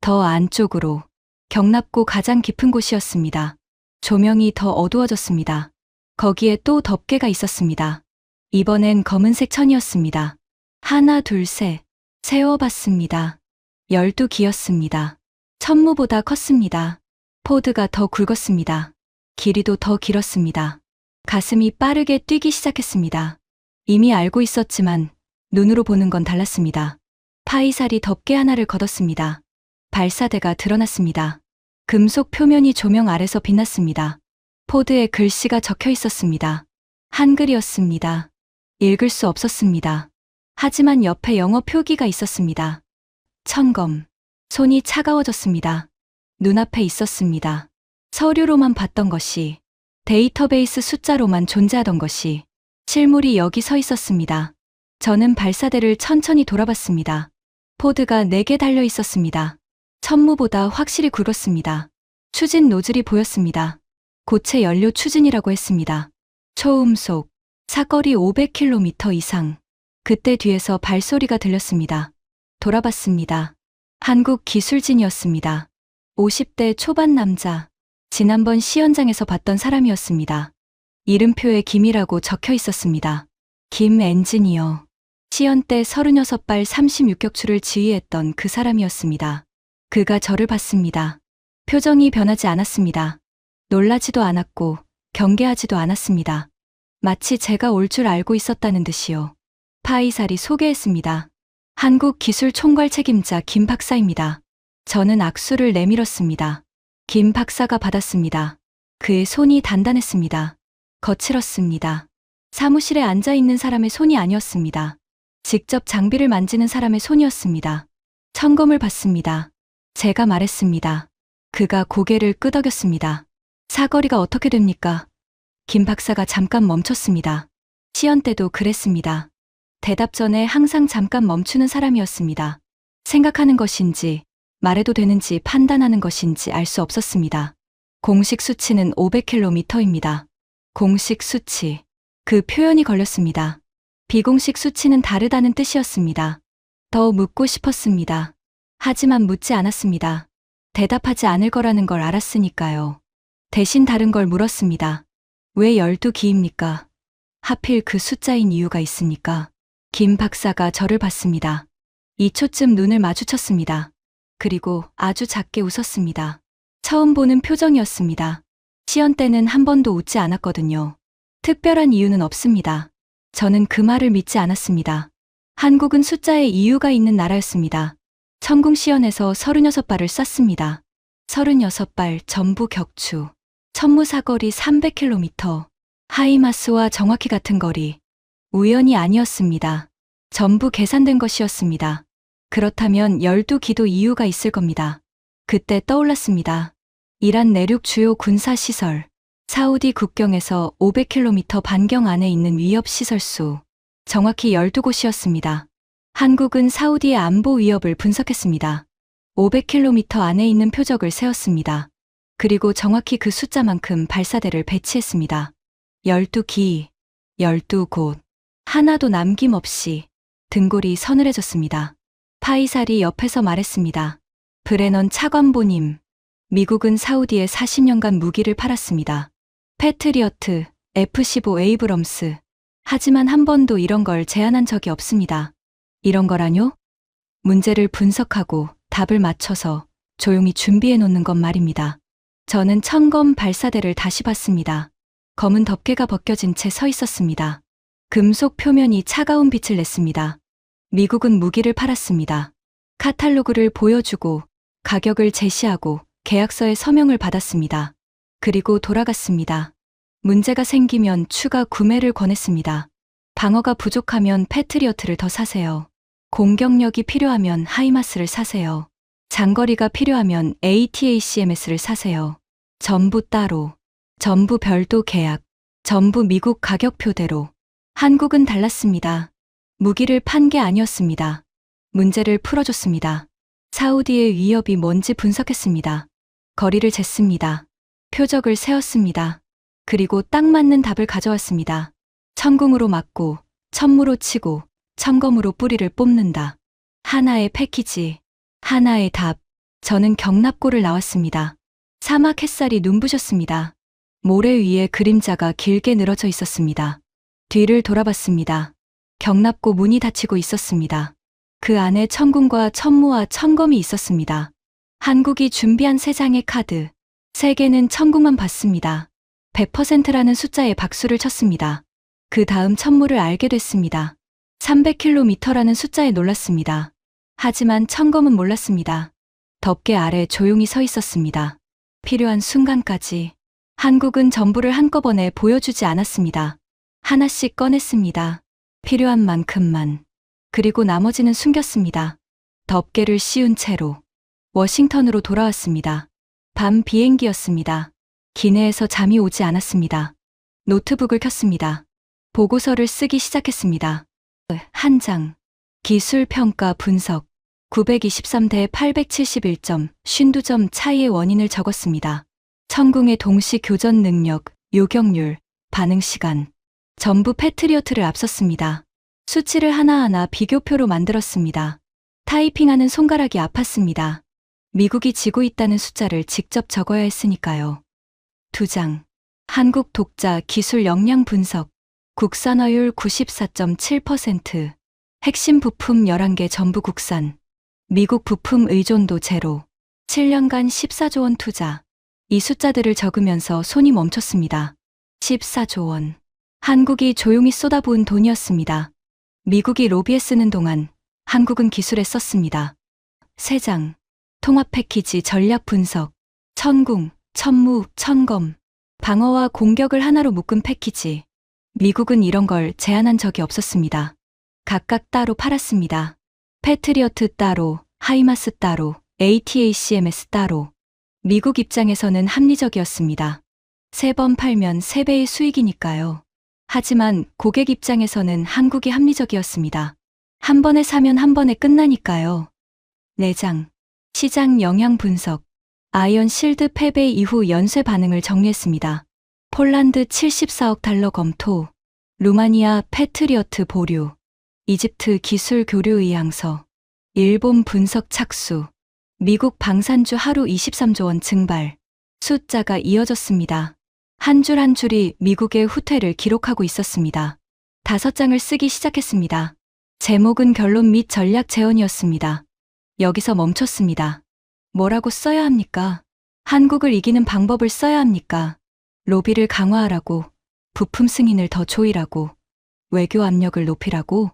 더 안쪽으로. 경납고 가장 깊은 곳이었습니다. 조명이 더 어두워졌습니다. 거기에 또 덮개가 있었습니다. 이번엔 검은색 천이었습니다. 하나, 둘, 셋. 세워봤습니다. 12기였습니다. 천무보다 컸습니다. 포드가 더 굵었습니다. 길이도 더 길었습니다. 가슴이 빠르게 뛰기 시작했습니다. 이미 알고 있었지만 눈으로 보는 건 달랐습니다. 파이살이 덮개 하나를 걷었습니다. 발사대가 드러났습니다. 금속 표면이 조명 아래서 빛났습니다. 포드에 글씨가 적혀 있었습니다. 한글이었습니다. 읽을 수 없었습니다. 하지만 옆에 영어 표기가 있었습니다. 천검. 손이 차가워졌습니다. 눈앞에 있었습니다. 서류로만 봤던 것이, 데이터베이스 숫자로만 존재하던 것이, 실물이 여기 서 있었습니다. 저는 발사대를 천천히 돌아봤습니다. 포드가 4개 달려 있었습니다. 천무보다 확실히 굵었습니다. 추진 노즐이 보였습니다. 고체 연료 추진이라고 했습니다. 초음속, 사거리 500km 이상. 그때 뒤에서 발소리가 들렸습니다. 돌아봤습니다. 한국 기술진이었습니다. 50대 초반 남자. 지난번 시연장에서 봤던 사람이었습니다. 이름표에 김이라고 적혀 있었습니다. 김 엔지니어. 시연 때 36발 36격추를 지휘했던 그 사람이었습니다. 그가 저를 봤습니다. 표정이 변하지 않았습니다. 놀라지도 않았고 경계하지도 않았습니다. 마치 제가 올 줄 알고 있었다는 듯이요. 파이살이 소개했습니다. 한국 기술 총괄 책임자 김 박사입니다. 저는 악수를 내밀었습니다. 김 박사가 받았습니다. 그의 손이 단단했습니다. 거칠었습니다. 사무실에 앉아있는 사람의 손이 아니었습니다. 직접 장비를 만지는 사람의 손이었습니다. 천검을 봤습니다. 제가 말했습니다. 그가 고개를 끄덕였습니다. 사거리가 어떻게 됩니까? 김 박사가 잠깐 멈췄습니다. 시연 때도 그랬습니다. 대답 전에 항상 잠깐 멈추는 사람이었습니다. 생각하는 것인지, 말해도 되는지 판단하는 것인지 알 수 없었습니다. 공식 수치는 500km입니다. 공식 수치. 그 표현이 걸렸습니다. 비공식 수치는 다르다는 뜻이었습니다. 더 묻고 싶었습니다. 하지만 묻지 않았습니다. 대답하지 않을 거라는 걸 알았으니까요. 대신 다른 걸 물었습니다. 왜 12기입니까? 하필 그 숫자인 이유가 있습니까? 김 박사가 저를 봤습니다. 2초쯤 눈을 마주쳤습니다. 그리고 아주 작게 웃었습니다. 처음 보는 표정이었습니다. 시연 때는 한 번도 웃지 않았거든요. 특별한 이유는 없습니다. 저는 그 말을 믿지 않았습니다. 한국은 숫자에 이유가 있는 나라였습니다. 천궁 시연에서 36발을 쐈습니다. 36발 전부 격추. 천무 사거리 300km. 하이마스와 정확히 같은 거리. 우연이 아니었습니다. 전부 계산된 것이었습니다. 그렇다면 12기도 이유가 있을 겁니다. 그때 떠올랐습니다. 이란 내륙 주요 군사시설. 사우디 국경에서 500km 반경 안에 있는 위협시설수. 정확히 12곳이었습니다. 한국은 사우디의 안보 위협을 분석했습니다. 500km 안에 있는 표적을 세웠습니다. 그리고 정확히 그 숫자만큼 발사대를 배치했습니다. 12기, 12곳. 하나도 남김없이. 등골이 서늘해졌습니다. 파이살이 옆에서 말했습니다. 브레넌 차관보님, 미국은 사우디에 40년간 무기를 팔았습니다. 패트리어트, F-15 에이브럼스. 하지만 한 번도 이런 걸 제안한 적이 없습니다. 이런 거라뇨? 문제를 분석하고 답을 맞춰서 조용히 준비해 놓는 것 말입니다. 저는 천검 발사대를 다시 봤습니다. 검은 덮개가 벗겨진 채 서 있었습니다. 금속 표면이 차가운 빛을 냈습니다. 미국은 무기를 팔았습니다. 카탈로그를 보여주고 가격을 제시하고 계약서에 서명을 받았습니다. 그리고 돌아갔습니다. 문제가 생기면 추가 구매를 권했습니다. 방어가 부족하면 패트리어트를 더 사세요. 공격력이 필요하면 하이마스를 사세요. 장거리가 필요하면 ATACMS를 사세요. 전부 따로, 전부 별도 계약, 전부 미국 가격표대로. 한국은 달랐습니다. 무기를 판 게 아니었습니다. 문제를 풀어줬습니다. 사우디의 위협이 뭔지 분석했습니다. 거리를 쟀습니다. 표적을 세웠습니다. 그리고 딱 맞는 답을 가져왔습니다. 천궁으로 맞고, 천무로 치고, 천검으로 뿌리를 뽑는다. 하나의 패키지, 하나의 답. 저는 경납고를 나왔습니다. 사막 햇살이 눈부셨습니다. 모래 위에 그림자가 길게 늘어져 있었습니다. 뒤를 돌아봤습니다. 경납고 문이 닫히고 있었습니다. 그 안에 천궁과 천무와 천검이 있었습니다. 한국이 준비한 3장의 카드. 3개는 천궁만 봤습니다. 100%라는 숫자에 박수를 쳤습니다. 그 다음 천무를 알게 됐습니다. 300km라는 숫자에 놀랐습니다. 하지만 천검은 몰랐습니다. 덮개 아래 조용히 서 있었습니다. 필요한 순간까지. 한국은 전부를 한꺼번에 보여주지 않았습니다. 하나씩 꺼냈습니다. 필요한 만큼만. 그리고 나머지는 숨겼습니다. 덮개를 씌운 채로 워싱턴으로 돌아왔습니다. 밤 비행기였습니다. 기내에서 잠이 오지 않았습니다. 노트북을 켰습니다. 보고서를 쓰기 시작했습니다. 한 장. 기술 평가 분석. 923대 871점, 52점 차이의 원인을 적었습니다. 천궁의 동시 교전 능력, 요격률, 반응 시간. 전부 패트리어트를 앞섰습니다. 수치를 하나하나 비교표로 만들었습니다. 타이핑하는 손가락이 아팠습니다. 미국이 지고 있다는 숫자를 직접 적어야 했으니까요. 2장. 한국 독자 기술 역량 분석. 국산화율 94.7%. 핵심 부품 11개 전부 국산. 미국 부품 의존도 제로. 7년간 14조 원 투자. 이 숫자들을 적으면서 손이 멈췄습니다. 14조 원. 한국이 조용히 쏟아부은 돈이었습니다. 미국이 로비에 쓰는 동안 한국은 기술에 썼습니다. 3장. 통합 패키지 전략 분석. 천궁, 천무, 천검. 방어와 공격을 하나로 묶은 패키지. 미국은 이런 걸 제안한 적이 없었습니다. 각각 따로 팔았습니다. 패트리어트 따로, 하이마스 따로, ATACMS 따로. 미국 입장에서는 합리적이었습니다. 3번 팔면 3배의 수익이니까요. 하지만 고객 입장에서는 한국이 합리적이었습니다. 한 번에 사면 한 번에 끝나니까요. 4장. 시장 영향 분석. 아이언 실드 패배 이후 연쇄 반응을 정리했습니다. 폴란드 74억 달러 검토. 루마니아 패트리어트 보류. 이집트 기술 교류 의향서. 일본 분석 착수. 미국 방산주 하루 23조 원 증발. 숫자가 이어졌습니다. 한 줄 한 줄이 미국의 후퇴를 기록하고 있었습니다. 5장을 쓰기 시작했습니다. 제목은 결론 및 전략 재현이었습니다. 여기서 멈췄습니다. 뭐라고 써야 합니까? 한국을 이기는 방법을 써야 합니까? 로비를 강화하라고, 부품 승인을 더 조이라고, 외교 압력을 높이라고.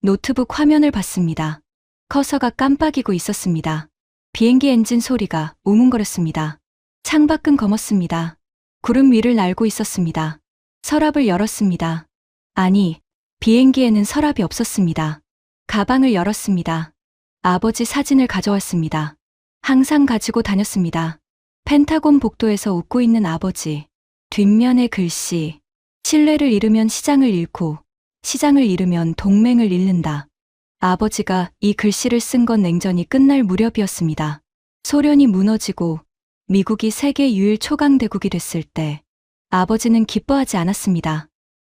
노트북 화면을 봤습니다. 커서가 깜빡이고 있었습니다. 비행기 엔진 소리가 우뭉거렸습니다. 창밖은 검었습니다. 구름 위를 날고 있었습니다. 서랍을 열었습니다. 아니, 비행기에는 서랍이 없었습니다. 가방을 열었습니다. 아버지 사진을 가져왔습니다. 항상 가지고 다녔습니다. 펜타곤 복도에서 웃고 있는 아버지. 뒷면의 글씨. 신뢰를 잃으면 시장을 잃고, 시장을 잃으면 동맹을 잃는다. 아버지가 이 글씨를 쓴 건 냉전이 끝날 무렵이었습니다. 소련이 무너지고 미국이 세계 유일 초강대국이 됐을 때 아버지는 기뻐하지 않았습니다.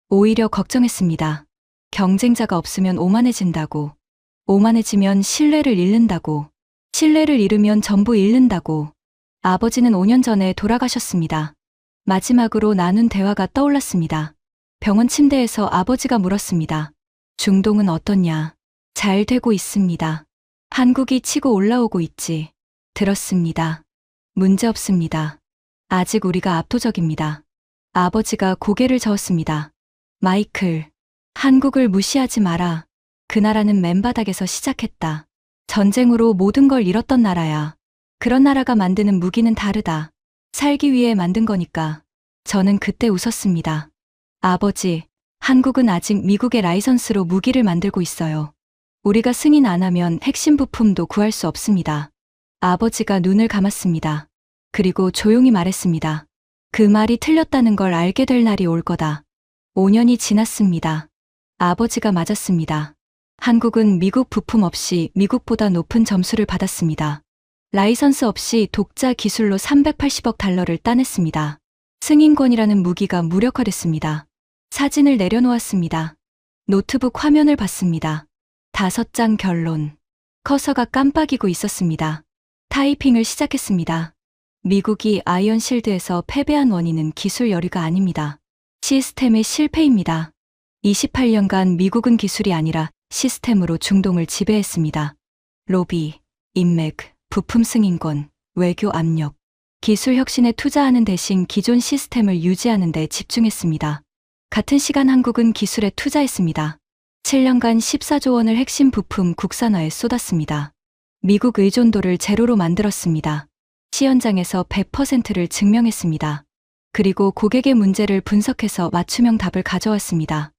오히려 걱정했습니다. 경쟁자가 없으면 오만해진다고. 오만해지면 신뢰를 잃는다고. 신뢰를 잃으면 전부 잃는다고. 아버지는 5년 전에 돌아가셨습니다. 마지막으로 나눈 대화가 떠올랐습니다. 병원 침대에서 아버지가 물었습니다. 중동은 어떻냐? 잘 되고 있습니다. 한국이 치고 올라오고 있지. 들었습니다. 문제 없습니다. 아직 우리가 압도적입니다. 아버지가 고개를 저었습니다. 마이클, 한국을 무시하지 마라. 그 나라는 맨바닥에서 시작했다. 전쟁으로 모든 걸 잃었던 나라야. 그런 나라가 만드는 무기는 다르다. 살기 위해 만든 거니까. 저는 그때 웃었습니다. 아버지, 한국은 아직 미국의 라이선스로 무기를 만들고 있어요. 우리가 승인 안 하면 핵심 부품도 구할 수 없습니다. 아버지가 눈을 감았습니다. 그리고 조용히 말했습니다. 그 말이 틀렸다는 걸 알게 될 날이 올 거다. 5년이 지났습니다. 아버지가 맞았습니다. 한국은 미국 부품 없이 미국보다 높은 점수를 받았습니다. 라이선스 없이 독자 기술로 380억 달러를 따냈습니다. 승인권이라는 무기가 무력화됐습니다. 사진을 내려놓았습니다. 노트북 화면을 봤습니다. 5장 결론. 커서가 깜빡이고 있었습니다. 타이핑을 시작했습니다. 미국이 아이언 실드에서 패배한 원인은 기술 여리가 아닙니다. 시스템의 실패입니다. 28년간 미국은 기술이 아니라 시스템으로 중동을 지배했습니다. 로비, 인맥, 부품 승인권, 외교 압력, 기술 혁신에 투자하는 대신 기존 시스템을 유지하는 데 집중했습니다. 같은 시간 한국은 기술에 투자했습니다. 7년간 14조 원을 핵심 부품 국산화에 쏟았습니다. 미국 의존도를 제로로 만들었습니다. 시연장에서 100%를 증명했습니다. 그리고 고객의 문제를 분석해서 맞춤형 답을 가져왔습니다.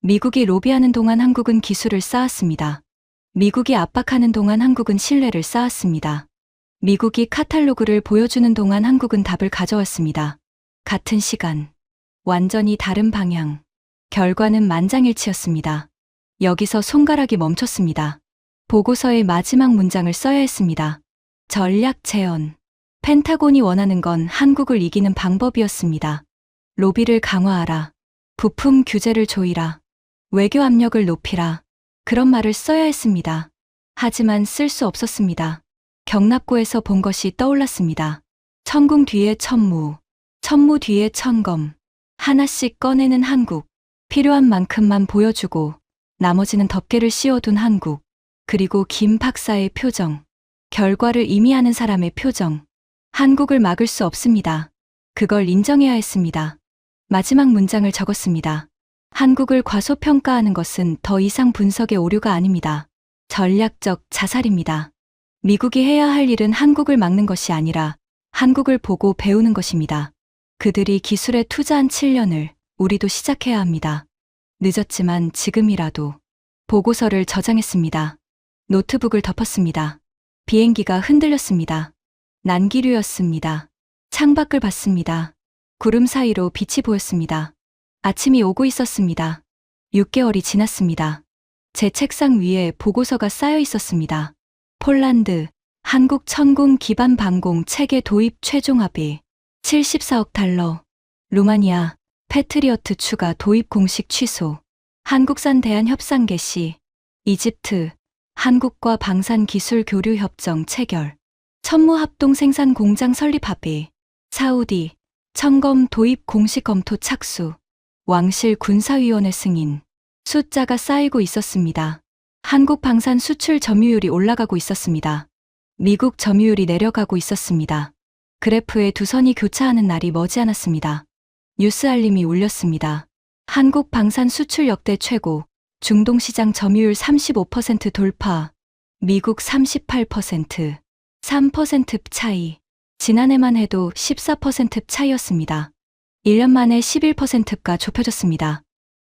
미국이 로비하는 동안 한국은 기술을 쌓았습니다. 미국이 압박하는 동안 한국은 신뢰를 쌓았습니다. 미국이 카탈로그를 보여주는 동안 한국은 답을 가져왔습니다. 같은 시간, 완전히 다른 방향. 결과는 만장일치였습니다. 여기서 손가락이 멈췄습니다. 보고서의 마지막 문장을 써야 했습니다. 전략 재현. 펜타곤이 원하는 건 한국을 이기는 방법이었습니다. 로비를 강화하라. 부품 규제를 조이라. 외교 압력을 높이라. 그런 말을 써야 했습니다. 하지만 쓸 수 없었습니다. 경납고에서 본 것이 떠올랐습니다. 천궁 뒤에 천무, 천무 뒤에 천검. 하나씩 꺼내는 한국. 필요한 만큼만 보여주고 나머지는 덮개를 씌워둔 한국. 그리고 김 박사의 표정. 결과를 이미 아는 사람의 표정. 한국을 막을 수 없습니다. 그걸 인정해야 했습니다. 마지막 문장을 적었습니다. 한국을 과소평가하는 것은 더 이상 분석의 오류가 아닙니다. 전략적 자살입니다. 미국이 해야 할 일은 한국을 막는 것이 아니라 한국을 보고 배우는 것입니다. 그들이 기술에 투자한 7년을 우리도 시작해야 합니다. 늦었지만 지금이라도. 보고서를 저장했습니다. 노트북을 덮었습니다. 비행기가 흔들렸습니다. 난기류였습니다. 창밖을 봤습니다. 구름 사이로 빛이 보였습니다. 아침이 오고 있었습니다. 6개월이 지났습니다. 제 책상 위에 보고서가 쌓여 있었습니다. 폴란드, 한국 천궁 기반 방공 체계 도입 최종 합의 74억 달러. 루마니아, 패트리어트 추가 도입 공식 취소. 한국산 대한 협상 개시. 이집트, 한국과 방산 기술 교류 협정 체결. 천무 합동 생산 공장 설립 합의. 사우디, 천검 도입 공식 검토 착수. 왕실 군사위원회 승인. 숫자가 쌓이고 있었습니다. 한국 방산 수출 점유율이 올라가고 있었습니다. 미국 점유율이 내려가고 있었습니다. 그래프에 두 선이 교차하는 날이 머지않았습니다. 뉴스 알림이 울렸습니다. 한국 방산 수출 역대 최고. 중동 시장 점유율 35% 돌파. 미국 38%. 3% 차이. 지난해만 해도 14% 차이였습니다. 1년 만에 11%가 좁혀졌습니다.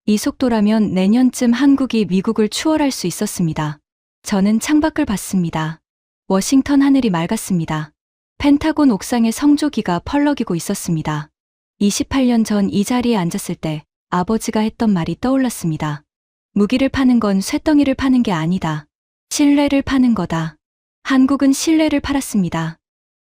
이 속도라면 내년쯤 한국이 미국을 추월할 수 있었습니다. 저는 창밖을 봤습니다. 워싱턴 하늘이 맑았습니다. 펜타곤 옥상에 성조기가 펄럭이고 있었습니다. 28년 전 이 자리에 앉았을 때 아버지가 했던 말이 떠올랐습니다. 무기를 파는 건 쇳덩이를 파는 게 아니다. 신뢰를 파는 거다. 한국은 신뢰를 팔았습니다.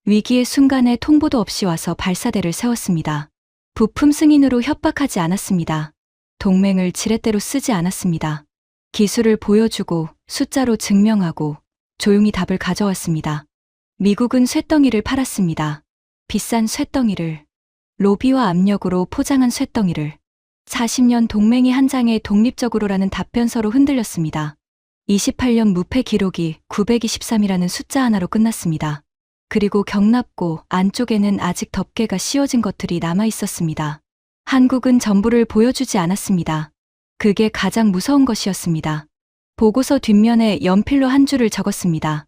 위기의 순간에 통보도 없이 와서 발사대를 세웠습니다. 부품 승인으로 협박하지 않았습니다. 동맹을 지렛대로 쓰지 않았습니다. 기술을 보여주고 숫자로 증명하고 조용히 답을 가져왔습니다. 미국은 쇳덩이를 팔았습니다. 비싼 쇳덩이를. 로비와 압력으로 포장한 쇳덩이를. 40년 동맹이 한 장에 독립적으로라는 답변서로 흔들렸습니다. 28년 무패 기록이 923이라는 숫자 하나로 끝났습니다. 그리고 경납고 안쪽에는 아직 덮개가 씌워진 것들이 남아 있었습니다. 한국은 전부를 보여주지 않았습니다. 그게 가장 무서운 것이었습니다. 보고서 뒷면에 연필로 한 줄을 적었습니다.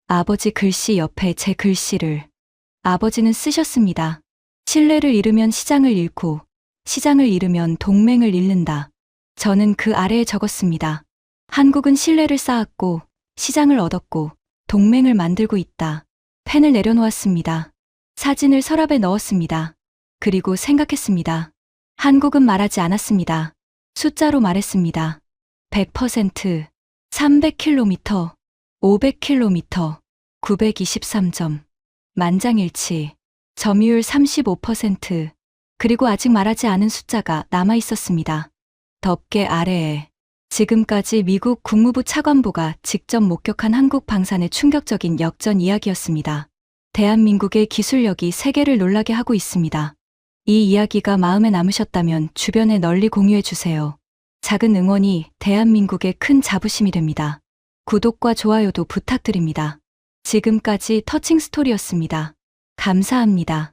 아버지 글씨 옆에 제 글씨를. 아버지는 쓰셨습니다. 신뢰를 잃으면 시장을 잃고 시장을 잃으면 동맹을 잃는다. 저는 그 아래에 적었습니다. 한국은 신뢰를 쌓았고 시장을 얻었고 동맹을 만들고 있다. 펜을 내려놓았습니다. 사진을 서랍에 넣었습니다. 그리고 생각했습니다. 한국은 말하지 않았습니다. 숫자로 말했습니다. 100%, 300km, 500km, 923점. 만장일치, 점유율 35%, 그리고 아직 말하지 않은 숫자가 남아 있었습니다. 덮개 아래에. 지금까지 미국 국무부 차관보가 직접 목격한 한국 방산의 충격적인 역전 이야기였습니다. 대한민국의 기술력이 세계를 놀라게 하고 있습니다. 이 이야기가 마음에 남으셨다면 주변에 널리 공유해 주세요. 작은 응원이 대한민국의 큰 자부심이 됩니다. 구독과 좋아요도 부탁드립니다. 지금까지 터칭 스토리였습니다. 감사합니다.